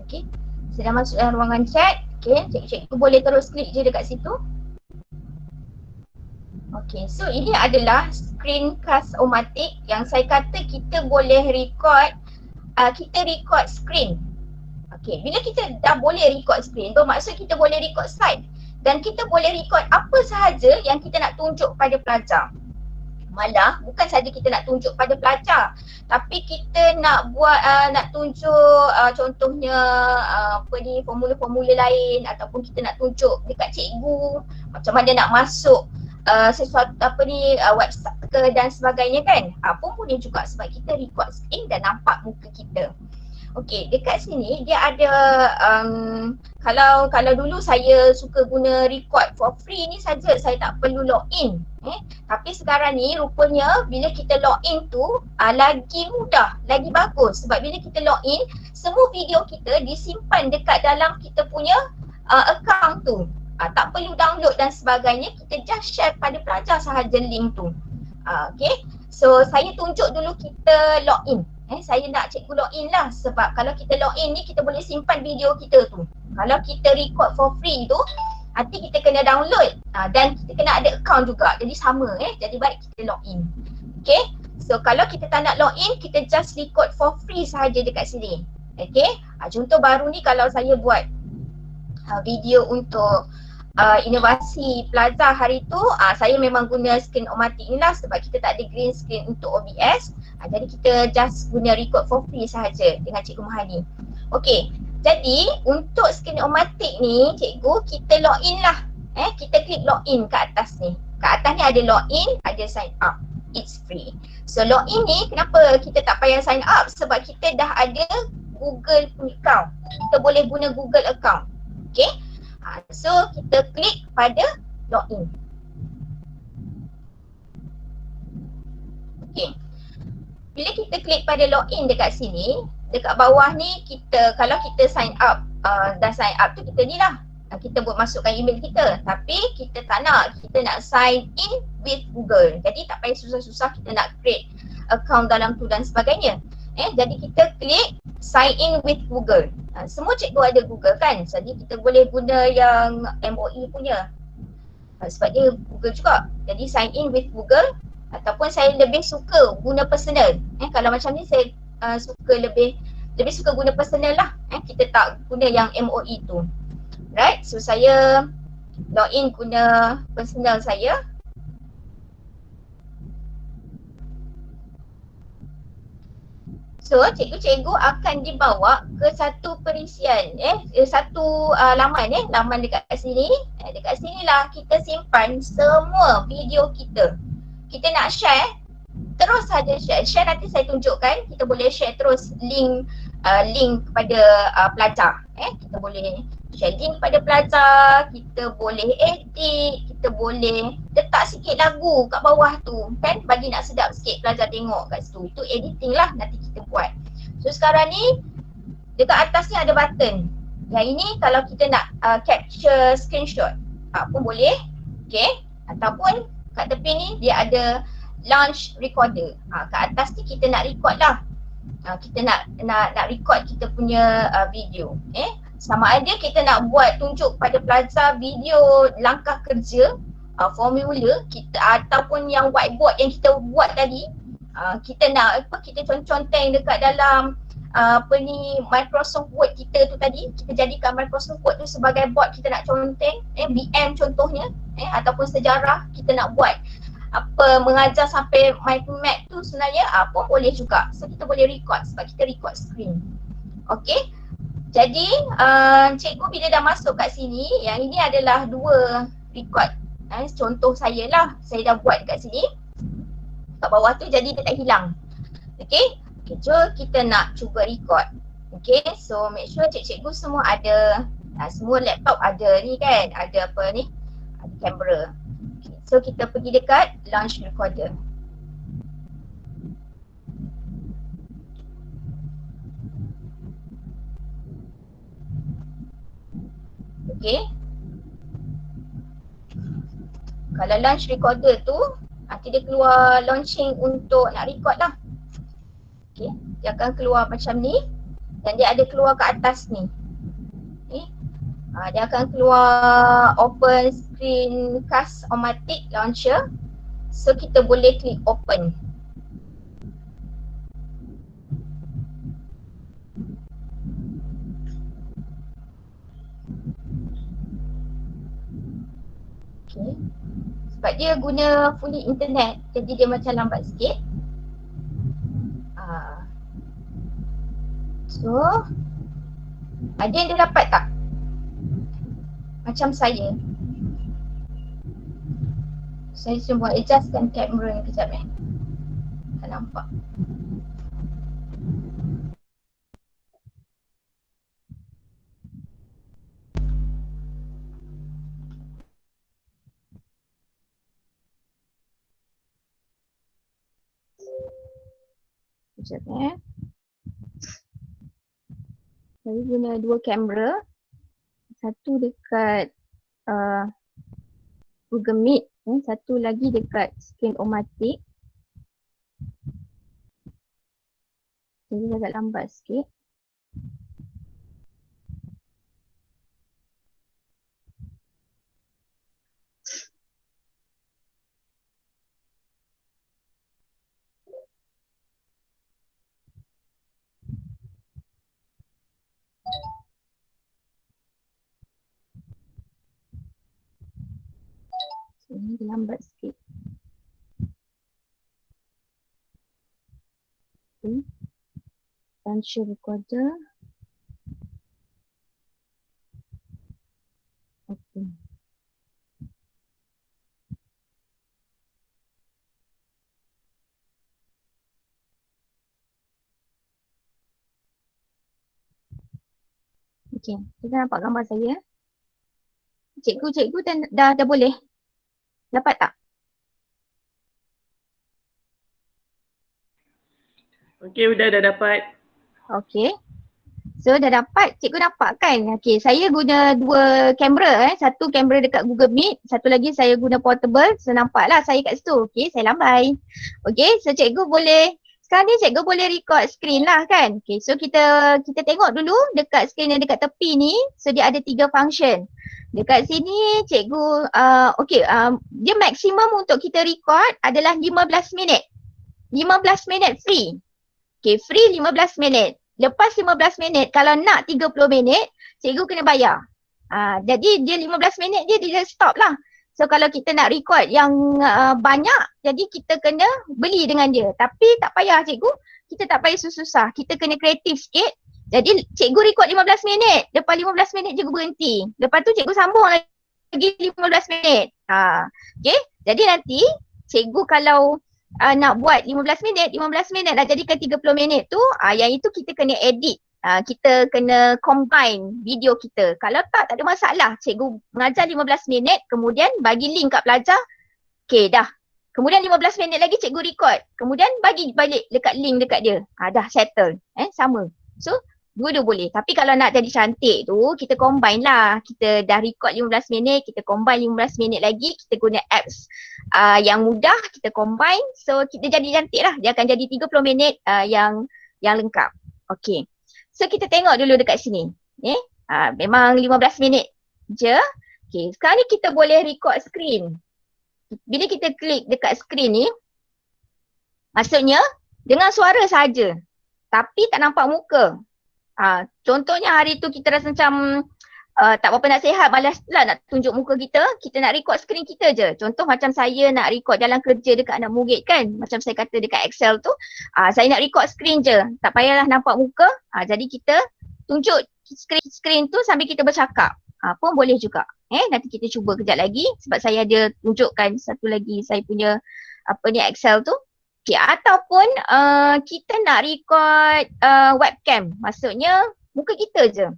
Okey, saya dah masuk dalam ruangan chat. Okey, cikgu boleh terus klik je dekat situ. Okey, so ini adalah screencast-o-matic yang saya kata kita boleh record, kita record screen. Okey, bila kita dah boleh record screen, bermaksud kita boleh record slide dan kita boleh record apa sahaja yang kita nak tunjuk pada pelajar. Malah bukan saja kita nak tunjuk pada pelajar, tapi kita nak buat nak tunjuk contohnya formula-formula lain, ataupun kita nak tunjuk dekat cikgu macam mana nak masuk sesuatu website ke dan sebagainya kan. Pun boleh juga sebab kita record screen dan nampak muka kita. Okey, dekat sini dia ada kalau dulu saya suka guna record for free ni saja, saya tak perlu login. Tapi sekarang ni rupanya bila kita login tu lagi mudah, lagi bagus, sebab bila kita login semua video kita disimpan dekat dalam kita punya account tu. Tak perlu download dan sebagainya, kita just share pada pelajar sahaja link tu. Okay, so saya tunjuk dulu kita login. Saya nak cikgu login lah, sebab kalau kita login ni kita boleh simpan video kita tu. Kalau kita record for free tu, nanti kita kena download dan kita kena ada account juga, jadi sama jadi baik kita login. Okay, so kalau kita tak nak login, kita just record for free sahaja dekat sini. Okay, contoh baru ni kalau saya buat video untuk inovasi pelajar hari tu, saya memang guna screen-o-matic ni lah sebab kita tak ada green screen untuk OBS. Jadi kita just guna record for free sahaja dengan Cikgu Mahani. Okey, jadi untuk screen-o-matic ni cikgu, kita login lah. Kita klik login kat atas ni. Kat atas ni ada login, ada sign up. It's free. So login ni kenapa kita tak payah sign up? Sebab kita dah ada Google account. Kita boleh guna Google account. Okey. So kita klik pada login. Okey. Bila kita klik pada login dekat sini, dekat bawah ni kita, kalau kita sign up, dah sign up tu kita ni lah, kita buat masukkan email kita. Tapi kita tak nak, kita nak sign in with Google. Jadi tak payah susah-susah kita nak create account dalam tu dan sebagainya. Jadi kita klik sign in with Google. Semua cikgu ada Google kan, jadi kita boleh guna yang MOE punya sebab dia Google juga. Jadi sign in with Google, ataupun saya lebih suka guna personal. Kalau macam ni saya suka lebih suka guna personal lah. Kita tak guna yang MOE tu. Right, so saya login guna personal saya. So cikgu-cikgu akan dibawa ke satu perisian, satu laman, laman dekat sini. Dekat sinilah kita simpan semua video kita. Kita nak share, terus saja share. Share nanti saya tunjukkan, kita boleh share terus link kepada pelajar. Kita boleh share link kepada pelajar, kita boleh edit, kita boleh letak sikit lagu kat bawah tu kan, bagi nak sedap sikit pelajar tengok kat situ. Itu editing lah nanti kita buat. So sekarang ni dekat atas ni ada button. Yang ini kalau kita nak capture screenshot pun boleh. Okay, ataupun kat tepi ni dia ada launch recorder. Kat atas ni kita nak record lah. Kita nak record kita punya video. Sama ada kita nak buat tunjuk pada pelajar video langkah kerja, formula kita, ataupun yang whiteboard yang kita buat tadi. Kita nak kita conteng dekat dalam Microsoft Word kita tu tadi. Kita jadikan Microsoft Word tu sebagai board, kita nak conteng BM contohnya, ataupun sejarah kita nak buat mengajar sampai Micromath tu sebenarnya pun boleh juga. So kita boleh record sebab kita record screen. Okey. Jadi cikgu bila dah masuk kat sini, yang ini adalah dua record. Contoh saya lah, saya dah buat kat sini. Kat bawah tu jadi dia tak hilang. Okey. Jom kita nak cuba record. Okey, so make sure cikgu semua ada, semua laptop ada ni kan, ada apa ni, ada kamera. Okay, so kita pergi dekat launch recorder. Okey. Kalau launch recorder tu nanti dia keluar launching untuk nak record lah. Okay, dia akan keluar macam ni dan dia ada keluar ke atas ni. Okay. Dia akan keluar open screencast-o-matic launcher. So kita boleh klik open. Okay. Sebab dia guna fully internet, jadi dia macam lambat sikit. So, ada yang dia dapat tak? Macam saya. Saya cuba adjustkan kamera ni kejap tak nampak. Sekejap Saya guna dua kamera. Satu dekat Google Meet, satu lagi dekat screen-o-matic. Jadi agak lambat sikit. Ini lambat sikit. Okay. Launcher recorder. Okay. Okay, kita nampak gambar saya. Cikgu dah boleh? Dapat tak? Okey, dah dapat. Okey. So dah dapat, cikgu dapat kan? Okey, saya guna dua kamera Satu kamera dekat Google Meet, satu lagi saya guna portable. So nampaklah saya kat situ. Okey, saya lambai. Okey, so cikgu boleh, sekarang ni cikgu boleh record screen lah kan? Okey, so kita tengok dulu dekat screen yang dekat tepi ni. So dia ada 3 function. Dekat sini cikgu, dia maksimum untuk kita record adalah 15 minit. 15 minit free. Okay, free 15 minit. Lepas 15 minit, kalau nak 30 minit, cikgu kena bayar. Jadi dia 15 minit dia stop lah. So kalau kita nak record yang banyak, jadi kita kena beli dengan dia. Tapi tak payah cikgu, kita tak payah susah-susah. Kita kena kreatif sikit. Jadi cikgu record 15 minit. Lepas 15 minit cikgu berhenti. Lepas tu cikgu sambung lagi 15 minit. Okay. Jadi nanti cikgu kalau nak buat 15 minit nak jadikan 30 minit tu, yang itu kita kena edit. Kita kena combine video kita. Kalau tak ada masalah. Cikgu mengajar 15 minit, kemudian bagi link kat pelajar. Okay, dah. Kemudian 15 minit lagi cikgu record. Kemudian bagi balik dekat link dekat dia. Dah settle. Sama. So, dua-dua boleh. Tapi kalau nak jadi cantik tu, kita combine lah. Kita dah record 15 minit, kita combine 15 minit lagi. Kita guna apps yang mudah, kita combine. So, kita jadi cantik lah. Dia akan jadi 30 minit yang lengkap. Okay. So, kita tengok dulu dekat sini. Memang 15 minit je. Okay. Sekarang ni kita boleh record screen. Bila kita klik dekat screen ni, maksudnya dengan suara saja. Tapi tak nampak muka. Contohnya hari tu kita rasa macam tak berapa nak sihat, malas lah nak tunjuk muka kita, kita nak record screen kita je. Contoh macam saya nak record jalan kerja dekat anak murid kan, macam saya kata dekat Excel tu, saya nak record screen je, tak payahlah nampak muka. Jadi kita tunjuk screen tu sambil kita bercakap, pun boleh juga. Nanti kita cuba kejap lagi sebab saya ada tunjukkan satu lagi saya punya Excel tu. Okay, ataupun kita nak record webcam, maksudnya muka kita je.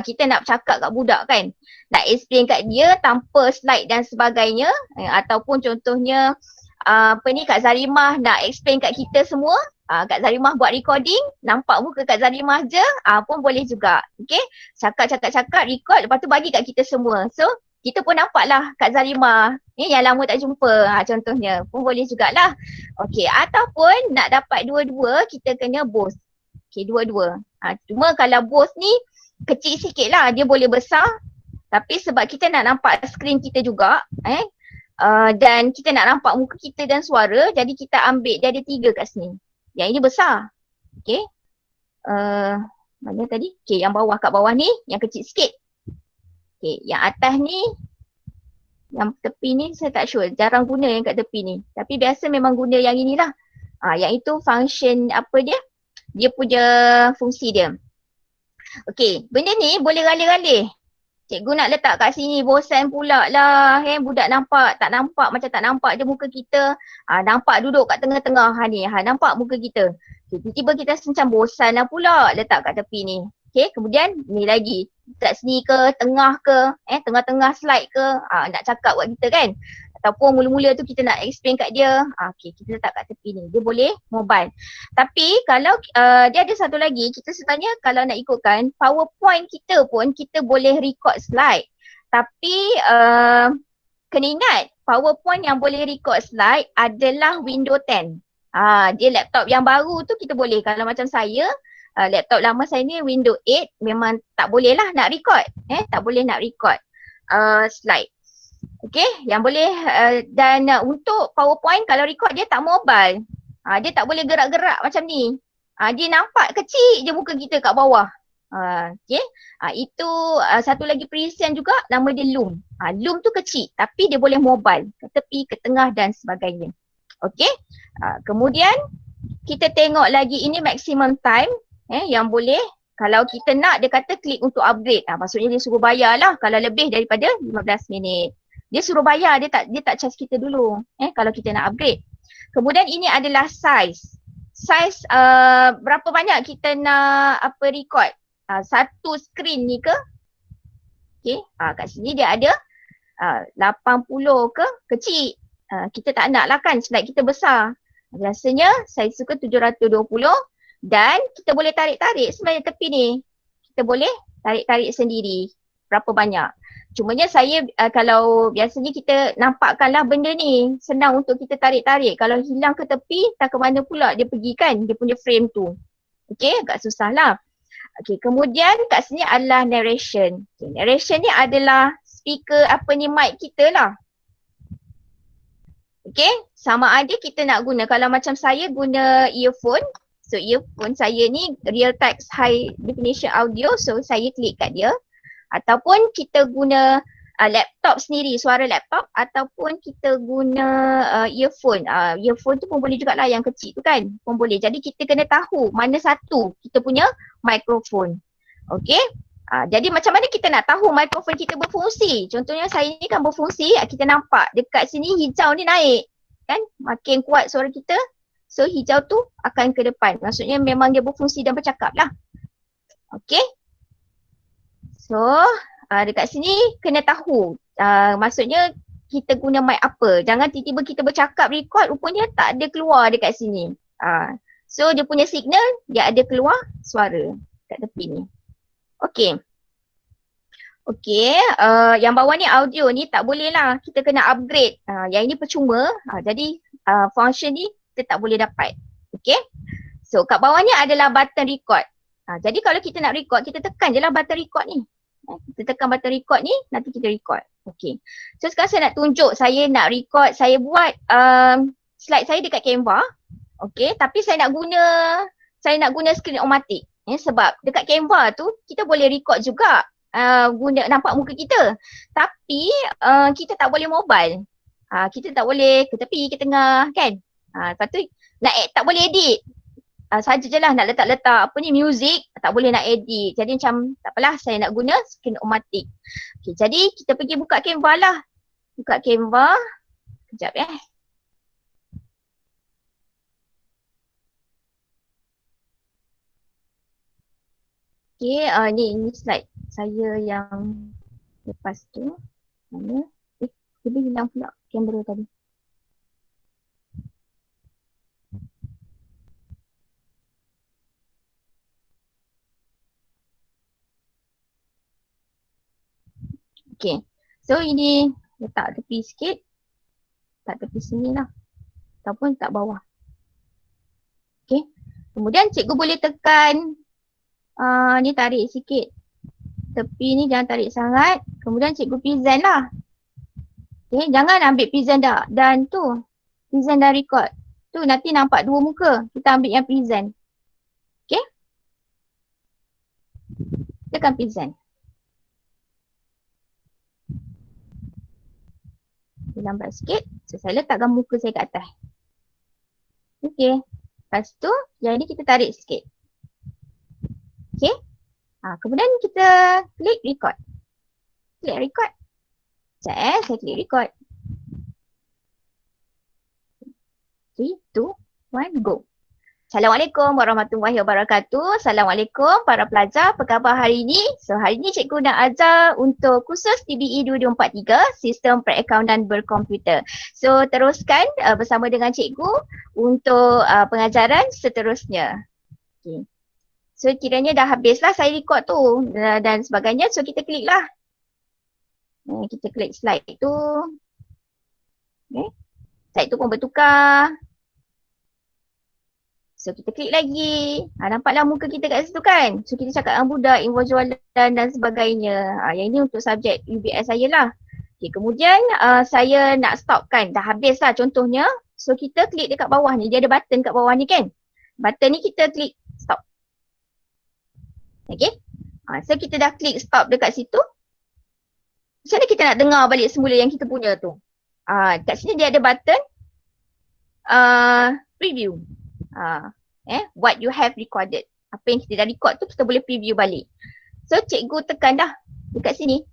Kita nak cakap kat budak kan, nak explain kat dia tanpa slide dan sebagainya. Ataupun contohnya Kak Zarimah nak explain kat kita semua. Kak Zarimah buat recording, nampak muka Kak Zarimah je, pun boleh juga. Okay, cakap record, lepas tu bagi kat kita semua. So kita pun nampak lah Kak Zarima yang lama tak jumpa contohnya pun boleh jugalah. Okey, ataupun nak dapat dua-dua kita kena both. Okey, dua-dua. Cuma kalau both ni kecil sikit lah, dia boleh besar tapi sebab kita nak nampak skrin kita juga dan kita nak nampak muka kita dan suara, jadi kita ambil dia ada 3 kat sini. Yang ini besar. Okey. Mana tadi? Okey, yang bawah, kat bawah ni yang kecil sikit. Okey, yang atas ni, yang tepi ni saya tak sure, jarang guna yang kat tepi ni. Tapi biasa memang guna yang inilah. Yang itu function apa dia? Dia punya fungsi dia. Okey, benda ni boleh ralih-ralih. Cikgu nak letak kat sini, bosan pula lah. Budak tak nampak macam tak nampak je muka kita. Nampak duduk kat tengah-tengah ni. Nampak muka kita. Tiba-tiba kita macam bosan lah pula letak kat tepi ni. Okay, kemudian ni lagi. Kat sini ke, tengah ke, tengah-tengah slide ke, nak cakap buat kita kan. Ataupun mula-mula tu kita nak explain kat dia, okay, kita letak kat tepi ni. Dia boleh mobile. Tapi kalau dia ada satu lagi, kita sebenarnya kalau nak ikutkan, PowerPoint kita pun kita boleh record slide. Tapi kena ingat, PowerPoint yang boleh record slide adalah Windows 10. Dia laptop yang baru tu kita boleh. Kalau macam saya, laptop lama saya ni Windows 8 memang tak boleh lah nak record. Tak boleh nak record slide. Okay, yang boleh dan untuk PowerPoint kalau record dia tak mobile. Dia tak boleh gerak-gerak macam ni. Dia nampak kecil je muka kita kat bawah. Okay, itu satu lagi present juga nama dia Loom. Loom tu kecil tapi dia boleh mobile ke tepi, ke tengah dan sebagainya. Okay, kemudian kita tengok lagi ini maximum time yang boleh. Kalau kita nak, dia kata klik untuk upgrade. Maksudnya dia suruh bayar lah kalau lebih daripada 15 minit. Dia suruh bayar, dia tak charge kita dulu kalau kita nak upgrade. Kemudian ini adalah size. Size berapa banyak kita nak record. Satu screen ni ke? Okay, kat sini dia ada 80 ke kecil. Kita tak nak lah kan slide kita besar. Biasanya saya suka 720 dan kita boleh tarik-tarik sebenarnya tepi ni. Kita boleh tarik-tarik sendiri berapa banyak. Cumanya saya kalau biasanya kita nampakkanlah benda ni senang untuk kita tarik-tarik. Kalau hilang ke tepi tak ke mana pula dia pergi kan dia punya frame tu. Okay, agak susah lah. Okay, kemudian kat sini adalah narration. Okay, narration ni adalah speaker mic kita lah. Okay, sama ada kita nak guna, kalau macam saya guna earphone. So earphone saya ni real text high definition audio, so saya klik kat dia. Ataupun kita guna laptop sendiri, suara laptop, ataupun kita guna earphone. Earphone tu pun boleh jugalah yang kecil tu kan, pun boleh. Jadi kita kena tahu mana satu kita punya mikrofon. Okay, jadi macam mana kita nak tahu mikrofon kita berfungsi? Contohnya saya ni kan berfungsi, kita nampak dekat sini hijau ni naik kan, makin kuat suara kita. So hijau tu akan ke depan. Maksudnya memang dia berfungsi dan bercakap lah. Okay. So dekat sini kena tahu. Maksudnya kita guna mic apa. Jangan tiba-tiba kita bercakap record rupanya tak ada keluar dekat sini. So dia punya signal dia ada keluar suara kat tepi ni. Okay. Okay. Yang bawah ni audio ni tak boleh lah. Kita kena upgrade. Yang ini percuma. Jadi function ni kita tak boleh dapat. Okay. So kat bawah ni adalah button record. Jadi kalau kita nak record, kita tekan je lah button record ni. Kita tekan button record ni, nanti kita record. Okay. So sekarang saya nak tunjuk, saya nak record, saya buat slide saya dekat Canva. Okay. Tapi saya nak guna Screen-O-Matic. Sebab dekat Canva tu, kita boleh record juga. Guna nampak muka kita. Tapi kita tak boleh mobile. Kita tak boleh ke tepi, ke tengah kan. Lepas tu tak boleh edit. Saja je lah nak letak-letak music, tak boleh nak edit. Jadi macam tak apalah, saya nak guna Screen-O-Matic. Okay, jadi kita pergi buka Canva lah. Buka Canva. Sekejap Okay, ni slide saya yang lepas tu. Mana? Dia hilang pula kamera tadi. Okay, So ini letak tepi sikit. Tak tepi sini lah. Ataupun tak bawah. Okay. Kemudian cikgu boleh tekan ni tarik sikit. Tepi ni jangan tarik sangat. Kemudian cikgu present lah. Okay. Jangan ambil present dah. Dan tu. Present dah record. Tu nanti nampak dua muka. Kita ambil yang present. Okay. Tekan present. Lambat sikit. So saya letakkan muka saya kat atas. Okay. Lepas tu yang ni kita tarik sikit. Okay. Kemudian kita klik record. Klik record. Sekejap saya klik record. 3, 2, 1, go. Assalamualaikum warahmatullahi wabarakatuh. Assalamualaikum para pelajar. Apa khabar hari ini? So hari ini cikgu nak ajar untuk kursus TBE 2243 Sistem Perakaunan Berkomputer. So teruskan bersama dengan cikgu untuk pengajaran seterusnya. Okay. So kiranya dah habislah saya record tu dan sebagainya. So kita klik lah. Kita klik slide tu. Okay. Slide tu pun bertukar. So kita klik lagi. Nampaklah muka kita kat situ kan. So kita cakap dengan budak, info jualan dan sebagainya. Yang ini untuk subjek UBS saya lah. Okay, kemudian saya nak stop kan. Dah habis lah contohnya. So kita klik dekat bawah ni. Dia ada button kat bawah ni kan. Button ni kita klik stop. Okay. So kita dah klik stop dekat situ. Macam mana kita nak dengar balik semula yang kita punya tu. Kat sini dia ada button preview. What you have recorded. Apa yang kita dah record tu kita boleh preview balik. So cikgu tekan dah dekat sini.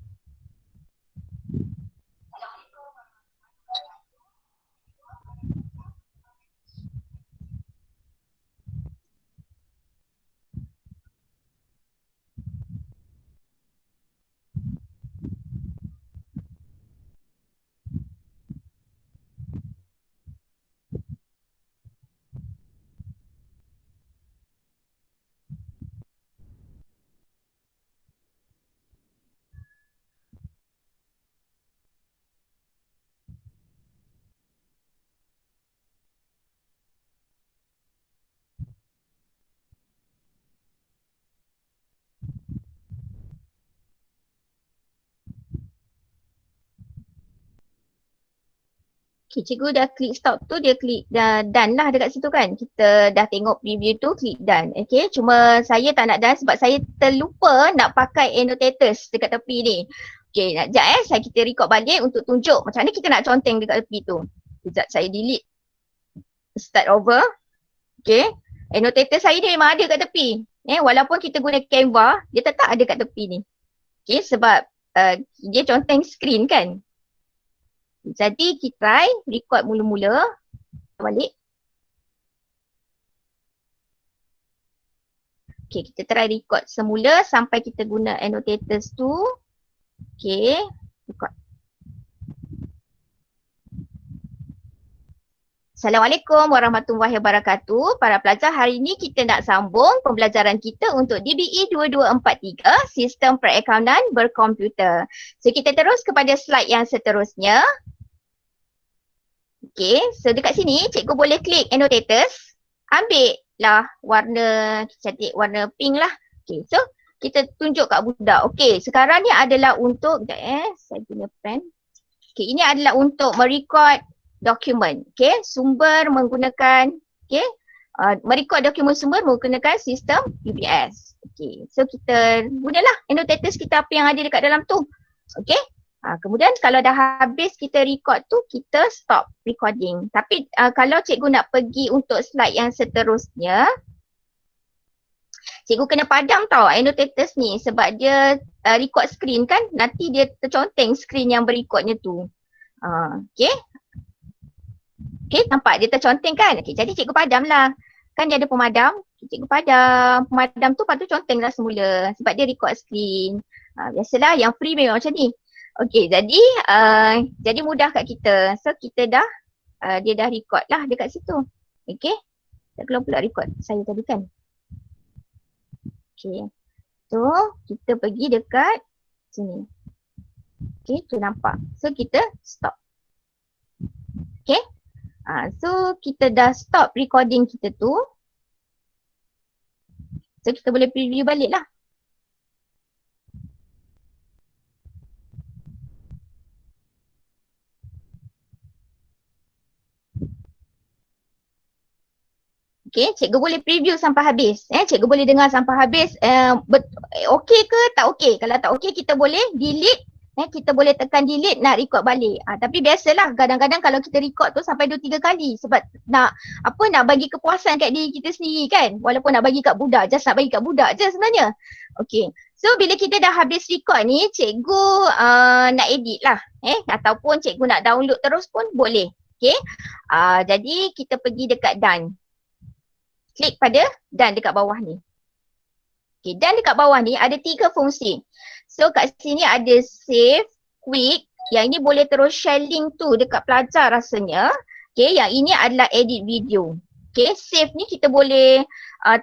Okay, cikgu dah klik stop tu, dia klik done lah dekat situ kan. Kita dah tengok preview tu, klik done. Okay, cuma saya tak nak done sebab saya terlupa nak pakai annotators dekat tepi ni. Okay, sekejap kita record balik untuk tunjuk macam mana kita nak conteng dekat tepi tu. Sekejap saya delete. Start over. Okay, annotator saya ni memang ada kat tepi. Walaupun kita guna Canva, dia tetap ada kat tepi ni. Okay, sebab dia conteng screen kan. Jadi kita try record mula-mula. Balik. Okay, kita try record semula sampai kita guna annotators tu. Okay, record. Assalamualaikum warahmatullahi wabarakatuh. Para pelajar, hari ini kita nak sambung pembelajaran kita untuk DBE 2243 Sistem Perakaunan Berkomputer. So kita terus kepada slide yang seterusnya. Okay, so dekat sini cikgu boleh klik annotators. Ambil lah warna cantik, warna pink lah. Okay, so kita tunjuk kat budak. Okay, sekarang ni adalah untuk, saya guna pen. Okay, ini adalah untuk merecord dokumen. Okay, sumber menggunakan, okay, merecord dokumen sumber menggunakan sistem UBS. Okay, so kita gunalah annotators kita apa yang ada dekat dalam tu. Okay. Kemudian kalau dah habis kita record tu, kita stop recording. Tapi kalau cikgu nak pergi untuk slide yang seterusnya, cikgu kena padam tau annotators ni sebab dia record screen kan, nanti dia terconteng screen yang berikutnya tu. Okay. Okay, nampak dia terconteng kan? Okay, jadi cikgu padam lah. Kan dia ada pemadam, cikgu padam. Pemadam tu lepas tu conteng lah semula sebab dia record screen. Biasalah yang free memang macam ni. Okay, jadi mudah kat kita. So kita dah, dia dah record lah dekat situ. Okay, tak keluar pula record saya tadi kan. Okay, so kita pergi dekat sini. Okay, tu nampak. So kita stop. Okay. So kita dah stop recording kita tu. So kita boleh preview balik lah. Okay, cikgu boleh preview sampai habis. Cikgu boleh dengar sampai habis. Okey ke tak okey? Kalau tak okey kita boleh delete. Kita boleh tekan delete nak record balik. Tapi biasalah kadang-kadang kalau kita record tu sampai 2-3 kali sebab nak bagi kepuasan kat diri kita sendiri kan. Walaupun nak bagi kat budak, just nak bagi kat budak je sebenarnya. Okay. So bila kita dah habis record ni, cikgu nak edit lah. Ataupun cikgu nak download terus pun boleh. Okay. Jadi kita pergi dekat done. Klik pada done dekat bawah ni. Okay, dan dekat bawah ni ada 3 fungsi. So kat sini ada save, quick. Yang ini boleh terus share link tu dekat pelajar rasanya. Okay, yang ini adalah edit video. Okay, save ni kita boleh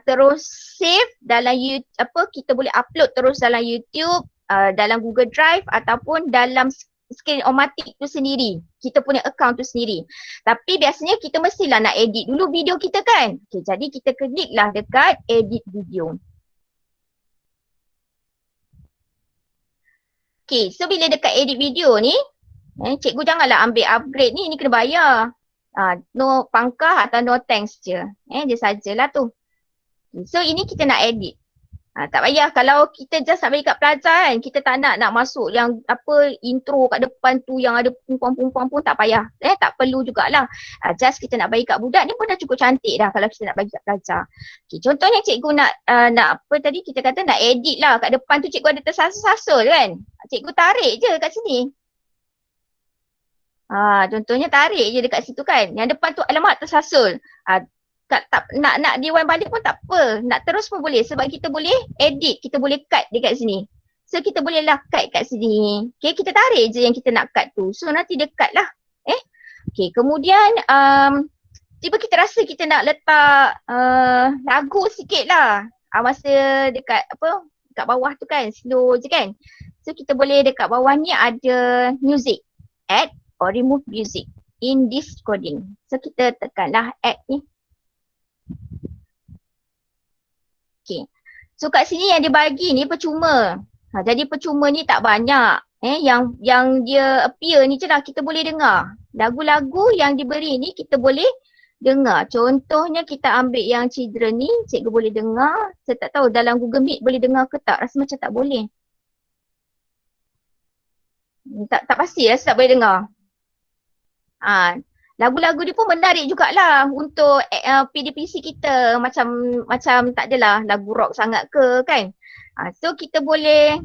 terus save dalam kita boleh upload terus dalam YouTube, dalam Google Drive ataupun dalam Screen-O-Matic tu sendiri. Kita punya account tu sendiri. Tapi biasanya kita mestilah nak edit dulu video kita kan. Okay, jadi kita kliklah dekat edit video. Okay, so bila dekat edit video ni, cikgu janganlah ambil upgrade ni kena bayar. No pangkah atau no thanks je. Dia sajalah tu. So ini kita nak edit. Tak payah kalau kita just nak bagi kat pelajar kan, kita tak nak masuk yang intro kat depan tu yang ada perempuan-perempuan pun tak payah. Tak perlu jugalah. Just kita nak bagi kat budak ni pun dah cukup cantik dah kalau kita nak bagi kat pelajar. Okay, contohnya cikgu nak kita kata nak edit lah kat depan tu cikgu ada tersasul-sasul kan. Cikgu tarik je kat sini. Contohnya tarik je dekat situ kan. Yang depan tu alamat tersasul. Tak nak rewind balik pun tak apa. Nak terus pun boleh sebab kita boleh edit, kita boleh cut dekat sini. So kita boleh lah cut kat sini. Okay, kita tarik je yang kita nak cut tu. So nanti dia cut lah. Okay, kemudian tiba kita rasa kita nak letak lagu sikit lah. Masa dekat dekat bawah tu kan, slow je kan. So kita boleh dekat bawah ni ada music. Add or remove music in this recording. So kita tekanlah add ni. Okay. So kat sini yang dia bagi ni percuma. Jadi percuma ni tak banyak. Yang dia appear ni je lah kita boleh dengar. Lagu-lagu yang diberi ni kita boleh dengar. Contohnya kita ambil yang children ni, cikgu boleh dengar. Saya tak tahu dalam Google Meet boleh dengar ke tak. Rasa macam tak boleh. Tak pasti lah tak boleh dengar. Lagu-lagu dia pun menarik jugalah untuk PDPC kita. Macam tak adalah lagu rock sangat ke kan. So kita boleh,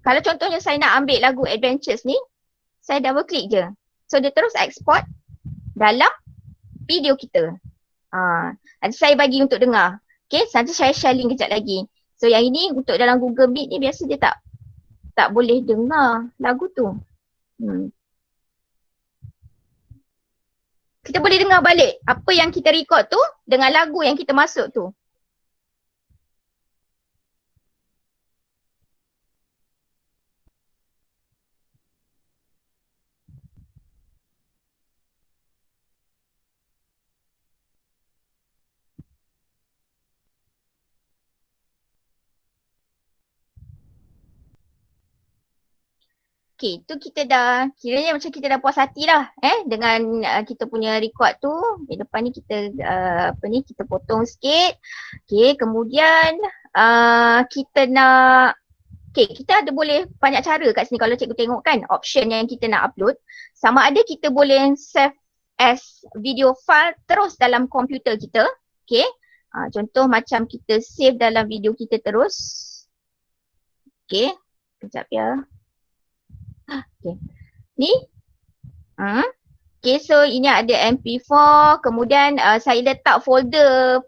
kalau contohnya saya nak ambil lagu Adventures ni, saya double klik je. So dia terus export dalam video kita. Nanti saya bagi untuk dengar. Okay, nanti saya share link kejap lagi. So yang ini untuk dalam Google Meet ni biasa dia tak boleh dengar lagu tu. Kita boleh dengar balik apa yang kita record tu dengan lagu yang kita masuk tu. Okay, tu kita dah, kiranya macam kita dah puas hati lah dengan kita punya record tu. Di depan ni kita kita potong sikit. Okay, kemudian kita nak, okay, kita ada boleh banyak cara kat sini kalau cikgu tengok kan option yang kita nak upload. Sama ada kita boleh save as video file terus dalam komputer kita. Okay, contoh macam kita save dalam video kita terus. Okay, kejap ya. Okay. Ni. Okay, so ini ada MP4. Kemudian saya letak folder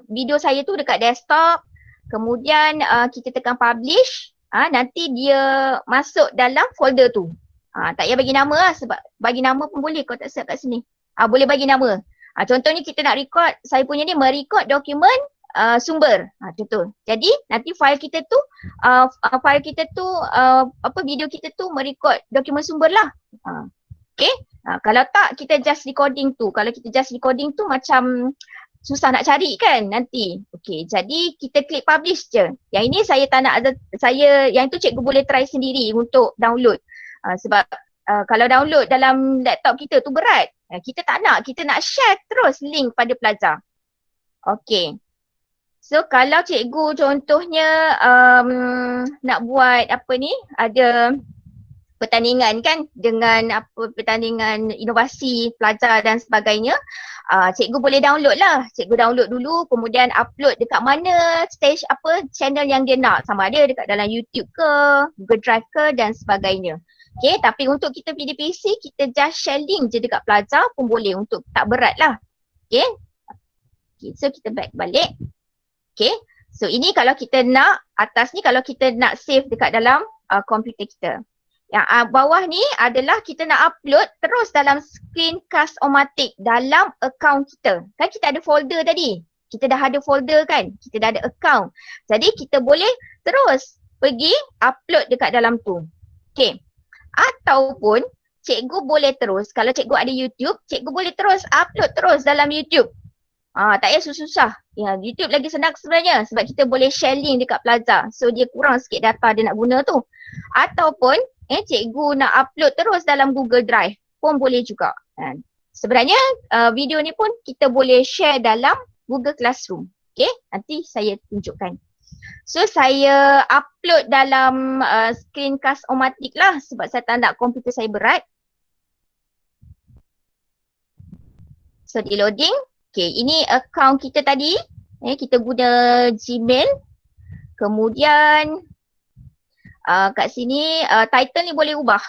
video saya tu dekat desktop. Kemudian kita tekan publish. Nanti dia masuk dalam folder tu. Tak payah bagi nama lah sebab bagi nama pun boleh kalau tak siap kat sini. Boleh bagi nama. Contohnya kita nak record, saya punya ni merecord dokumen sumber. Contoh. Jadi nanti video kita tu merekod dokumen sumber lah. Okay. Kalau tak kita just recording tu. Kalau kita just recording tu macam susah nak cari kan nanti. Okay, jadi kita klik publish je. Yang ini saya tak nak ada, yang tu cikgu boleh try sendiri untuk download. Sebab kalau download dalam laptop kita tu berat. Kita tak nak, kita nak share terus link pada pelajar. Okay. So kalau cikgu contohnya nak buat ada pertandingan kan dengan pertandingan inovasi pelajar dan sebagainya, cikgu boleh download lah. Cikgu download dulu kemudian upload dekat mana channel yang dia nak, sama ada dekat dalam YouTube ke, Google Drive ke dan sebagainya. Okay, tapi untuk kita PDPC kita just share link je dekat pelajar pun boleh, untuk tak berat lah. Okay, so kita back balik. Okay, so ini kalau kita nak, atas ni kalau kita nak save dekat dalam komputer kita. Yang bawah ni adalah kita nak upload terus dalam Screencast-O-Matic dalam account kita. Kan kita ada folder tadi. Kita dah ada folder kan. Kita dah ada account. Jadi kita boleh terus pergi upload dekat dalam tu. Okay. Ataupun cikgu boleh terus, kalau cikgu ada YouTube, cikgu boleh terus upload terus dalam YouTube. Tak payah susah-susah. Ya, YouTube lagi senang sebenarnya sebab kita boleh share link dekat pelajar. So dia kurang sikit data dia nak guna tu. Ataupun cikgu nak upload terus dalam Google Drive pun boleh juga. Sebenarnya video ni pun kita boleh share dalam Google Classroom. Okay, nanti saya tunjukkan. So saya upload dalam Screencast-O-Matic lah sebab saya tak nak komputer saya berat. So di loading. Okay, ini account kita tadi. Kita guna Gmail. Kemudian kat sini title ni boleh ubah.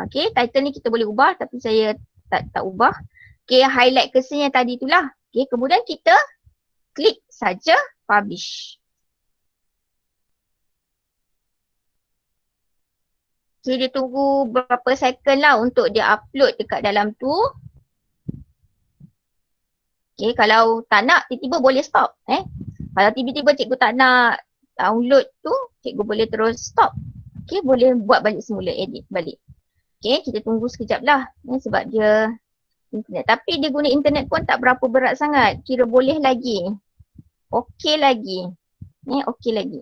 Okay, title ni kita boleh ubah tapi saya tak ubah. Okay, highlight cursor yang tadi itulah. Okay, kemudian kita klik saja publish. Okay, dia tunggu berapa second lah untuk dia upload dekat dalam tu. Okay, kalau tak nak tiba-tiba boleh stop. Kalau tiba-tiba cikgu tak nak download tu, cikgu boleh terus stop. Okay, boleh buat balik semula, edit balik. Okay, kita tunggu sekejap lah. Sebab dia internet. Tapi dia guna internet pun tak berapa berat sangat. Kira boleh lagi. Okey lagi. Okey lagi.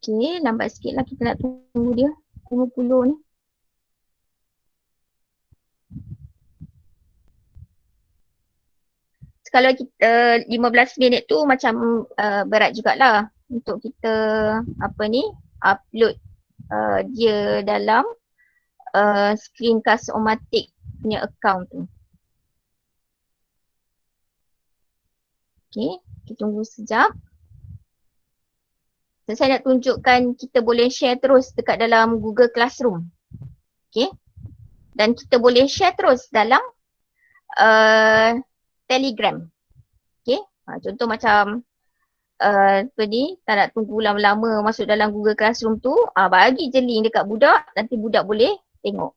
Okay, lambat sikit lah kita nak tunggu dia. 50 ni. Kalau kita 15 minit tu macam berat jugalah untuk kita upload dia dalam Screencast-O-Matic punya account tu. Okay, kita tunggu sekejap. Dan saya nak tunjukkan kita boleh share terus dekat dalam Google Classroom. Okay. Dan kita boleh share terus dalam Telegram. Okay. Contoh macam tak nak tunggu lama-lama masuk dalam Google Classroom tu. Bagi je link dekat budak, nanti budak boleh tengok.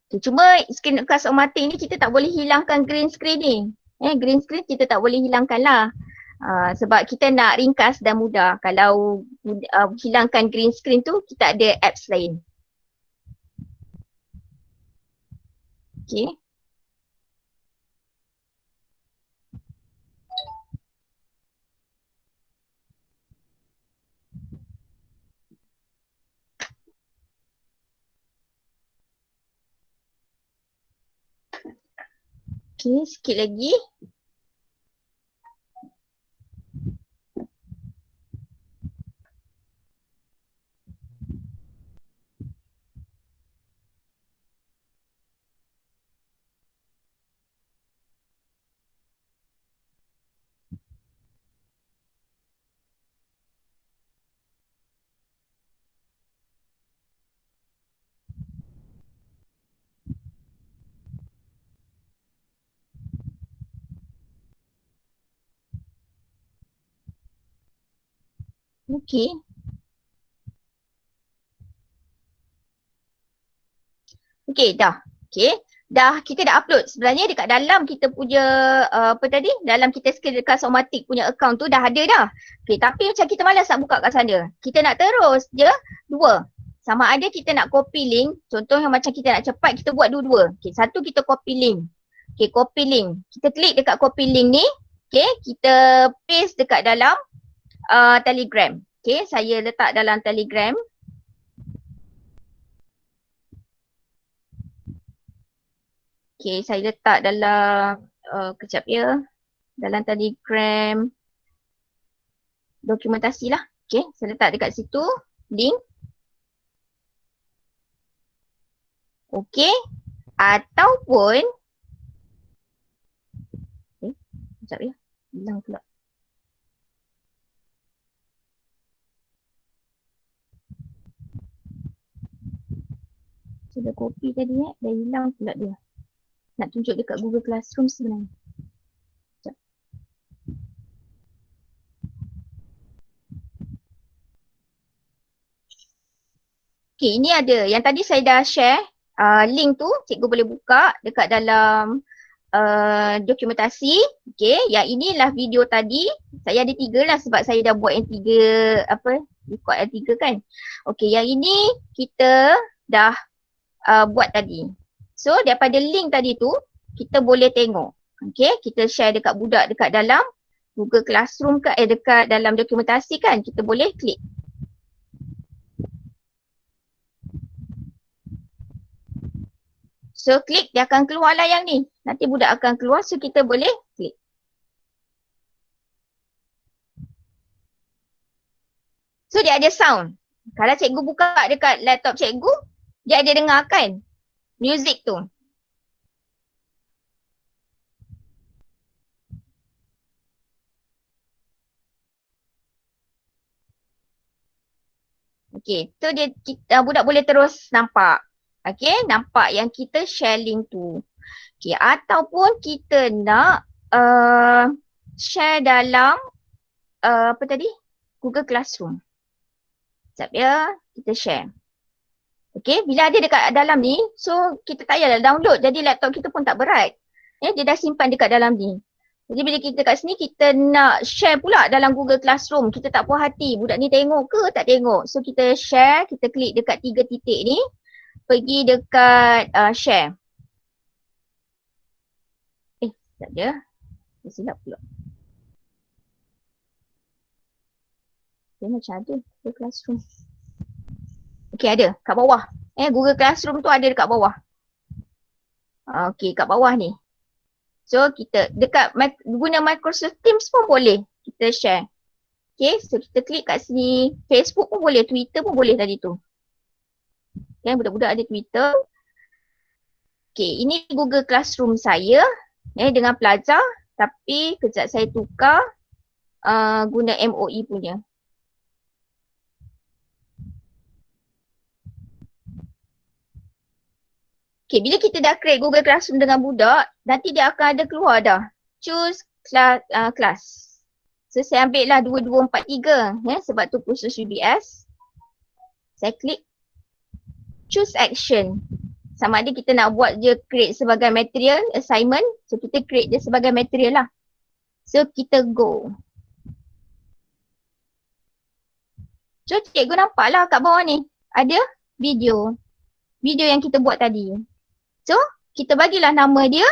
Okay, cuma Screencast-O-Matic ni kita tak boleh hilangkan green screen ni. Green screen kita tak boleh hilangkan lah. Sebab kita nak ringkas dan mudah. Kalau hilangkan green screen tu, kita ada apps lain. Okay. Okay, sikit lagi. Okey. Okey, dah. Okey. Dah, kita dah upload. Sebenarnya dekat dalam kita punya apa tadi? Dalam kita skill Classroom-matic punya account tu dah ada dah. Okey, tapi macam kita malas nak buka kat sana. Kita nak terus je dua. Sama ada kita nak copy link. Contoh yang macam kita nak cepat, kita buat dua-dua. Okey, satu kita copy link. Okey, copy link. Kita klik dekat copy link ni. Okey, kita paste dekat dalam Telegram. Okey, saya letak dalam Telegram. Okay, saya letak dalam, kejap ya, dalam Telegram dokumentasi lah. Okay, saya letak dekat situ, link. Okay, ataupun, kejap ya, hilang pula. Saya dah copy tadi dah hilang pula dia. Nak tunjuk dekat Google Classroom sebenarnya. Sekejap. Okay, ini ada. Yang tadi saya dah share link tu, cikgu boleh buka dekat dalam dokumentasi. Okay, yang inilah video tadi. Saya ada 3 lah sebab saya dah buat yang 3, record yang 3 kan. Okay, yang ini kita dah buat tadi. So daripada link tadi tu, kita boleh tengok. Okay, kita share dekat budak dekat dalam Google Classroom ke, dekat dalam dokumentasi kan, kita boleh klik. So klik, dia akan keluar layar ni. Nanti budak akan keluar, so kita boleh klik. So dia ada sound. Kalau cikgu buka dekat laptop cikgu, dia ada dengar kan music tu. Okay, tu dia budak boleh terus nampak. Okay, nampak yang kita share link tu. Okay, ataupun kita nak share dalam apa tadi? Google Classroom. Sekejap ya, kita share. Okay, bila ada dekat dalam ni, so kita tak payahlah download. Jadi laptop kita pun tak berat. Dia dah simpan dekat dalam ni. Jadi bila kita kat sini, kita nak share pula dalam Google Classroom. Kita tak puas hati, budak ni tengok ke tak tengok. So kita share, kita klik dekat 3 titik ni. Pergi dekat share. Sekejap je. Dia silap pula. Dia macam ada Google Classroom. Okay, ada kat bawah. Google Classroom tu ada dekat bawah. Okay, kat bawah ni. So kita dekat guna Microsoft Teams pun boleh kita share. Okay, so kita klik kat sini. Facebook pun boleh, Twitter pun boleh tadi tu. Okay, budak-budak ada Twitter. Okay, ini Google Classroom saya dengan pelajar. Tapi kejap saya tukar guna MOE punya. Okay, bila kita dah create Google Classroom dengan budak, nanti dia akan ada keluar dah. Choose class. So saya ambil lah 2243 sebab tu khusus UBS. Saya klik choose action. Sama ada kita nak buat je create sebagai material, assignment. So kita create je sebagai material lah. So kita go. So cikgu nampak lah kat bawah ni. Ada video. Video yang kita buat tadi. So, kita bagilah nama dia,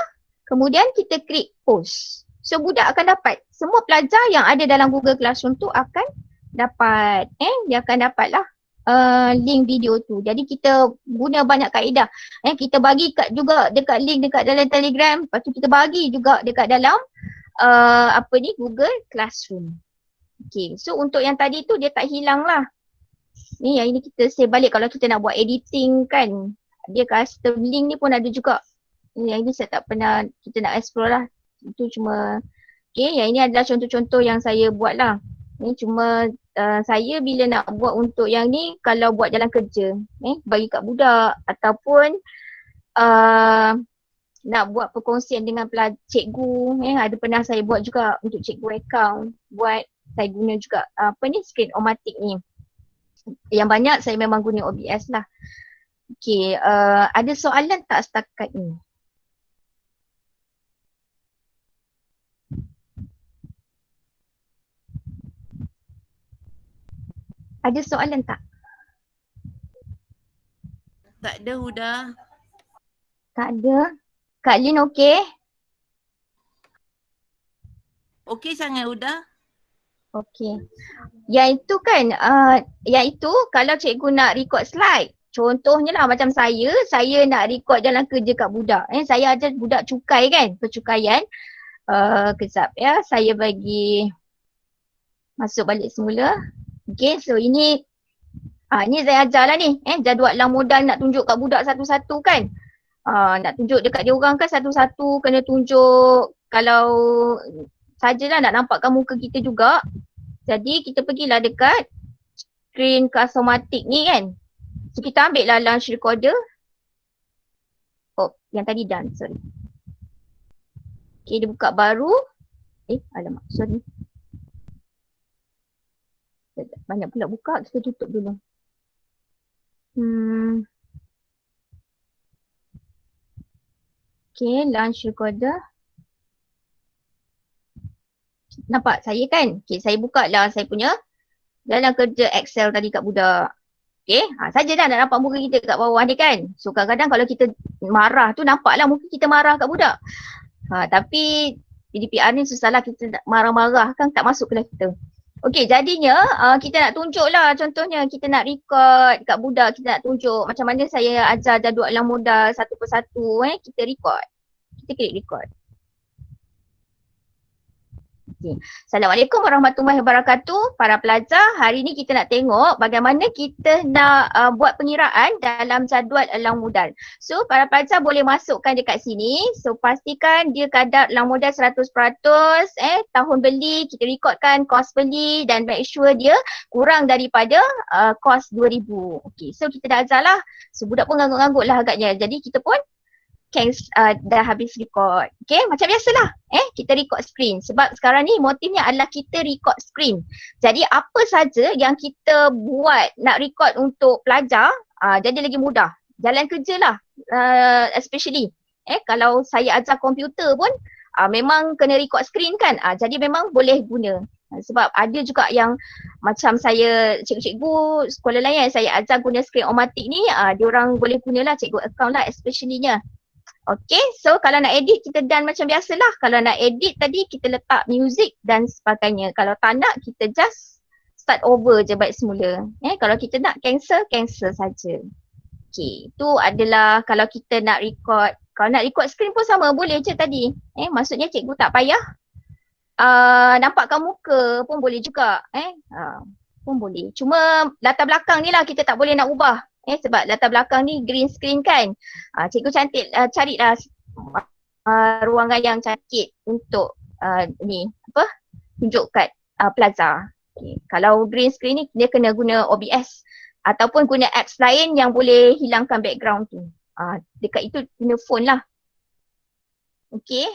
kemudian kita klik post. So, budak akan dapat. Semua pelajar yang ada dalam Google Classroom tu akan dapat. Dia akan dapatlah link video tu. Jadi, kita guna banyak kaedah. Kita bagi juga dekat link dekat dalam Telegram. Lepas tu kita bagi juga dekat dalam Google Classroom. Okay, so untuk yang tadi tu dia tak hilang lah. Ni yang ini kita save balik kalau kita nak buat editing kan. Dia custom link ni pun ada juga. Yang ini saya tak pernah, kita nak explore lah. Itu cuma, okay, yang ini adalah contoh-contoh yang saya buat lah. Ini cuma saya bila nak buat untuk yang ni, kalau buat jalan kerja, bagi kat budak ataupun nak buat perkongsian dengan cikgu. Ada pernah saya buat juga untuk cikgu account. Buat saya guna juga screen-o-matic ni. Yang banyak saya memang guna OBS lah. Okay, ada soalan tak setakat ni? Ada soalan tak? Tak ada Huda. Tak ada. Kak Lin okey? Okey sangat Huda. Okey. Yang itu kan, yang itu kalau cikgu nak record slide. Contohnya lah macam saya nak record jalan kerja kat budak. Saya ajar budak cukai kan, percukaian. Kejap ya, saya bagi masuk balik semula. Okay, so ini saya ajar lah ni. Jadual lang modal nak tunjuk kat budak satu-satu kan. Nak tunjuk dekat dia orang kan satu-satu kena tunjuk. Kalau sajalah nak nampakkan muka kita juga. Jadi kita pergilah dekat screen Cast-O-Matic ni kan. So kita ambil lah launch recorder. Oh, yang tadi done, sorry. Okay, dia buka baru. Alamak, sorry. Banyak pula buka, kita tutup dulu. Okay, launch recorder. Nampak saya kan? Okay, saya buka lah saya punya dalam kerja Excel tadi kat budak. Okay, saja dah nak nampak muka kita kat bawah ni kan. So kadang-kadang kalau kita marah tu nampaklah muka kita marah kat budak. Tapi PDPR ni susahlah kita marah-marah kan tak masuk kelas kita. Okey, jadinya kita nak tunjuk lah contohnya kita nak record kat budak, kita nak tunjuk macam mana saya ajar jadual lang modal satu persatu kita record. Kita klik record. Okay. Assalamualaikum warahmatullahi wabarakatuh para pelajar. Hari ni kita nak tengok bagaimana kita nak buat pengiraan dalam jadual lang modal. So para pelajar boleh masukkan dekat sini. So pastikan dia kadar lang modal 100%, tahun beli, kita rekodkan kos beli dan make sure dia kurang daripada kos 2000. Okay, so kita dah ajar lah. So budak pun ngangguk-ngangguk lah agaknya. Jadi kita pun dah habis record. Okay, macam biasalah. Kita record screen. Sebab sekarang ni motifnya adalah kita record screen. Jadi apa saja yang kita buat nak record untuk pelajar, jadi lagi mudah. Jalan kerja lah, especially. Kalau saya ajar komputer pun, memang kena record screen kan. Jadi memang boleh guna. Sebab ada juga yang macam saya, cikgu-cikgu sekolah lain yang saya ajar guna screen-o-matic ni, diorang boleh gunalah cikgu account lah especially-nya. Okay, so kalau nak edit kita done macam biasalah. Kalau nak edit tadi kita letak music dan sebagainya. Kalau tak nak kita just start over je balik semula. Kalau kita nak cancel saja. Okay, itu adalah kalau kita nak record. Kalau nak record screen pun sama, boleh je tadi. Maksudnya cikgu tak payah nampakkan muka pun boleh juga. Pun boleh. Cuma latar belakang ni lah kita tak boleh nak ubah. Sebab latar belakang ni green screen kan. Cikgu cantik carilah ruangan yang cantik untuk tunjuk kat pelajar. Okay. Kalau green screen ni dia kena guna OBS ataupun guna apps lain yang boleh hilangkan background tu. Dekat itu guna phone lah. Okay.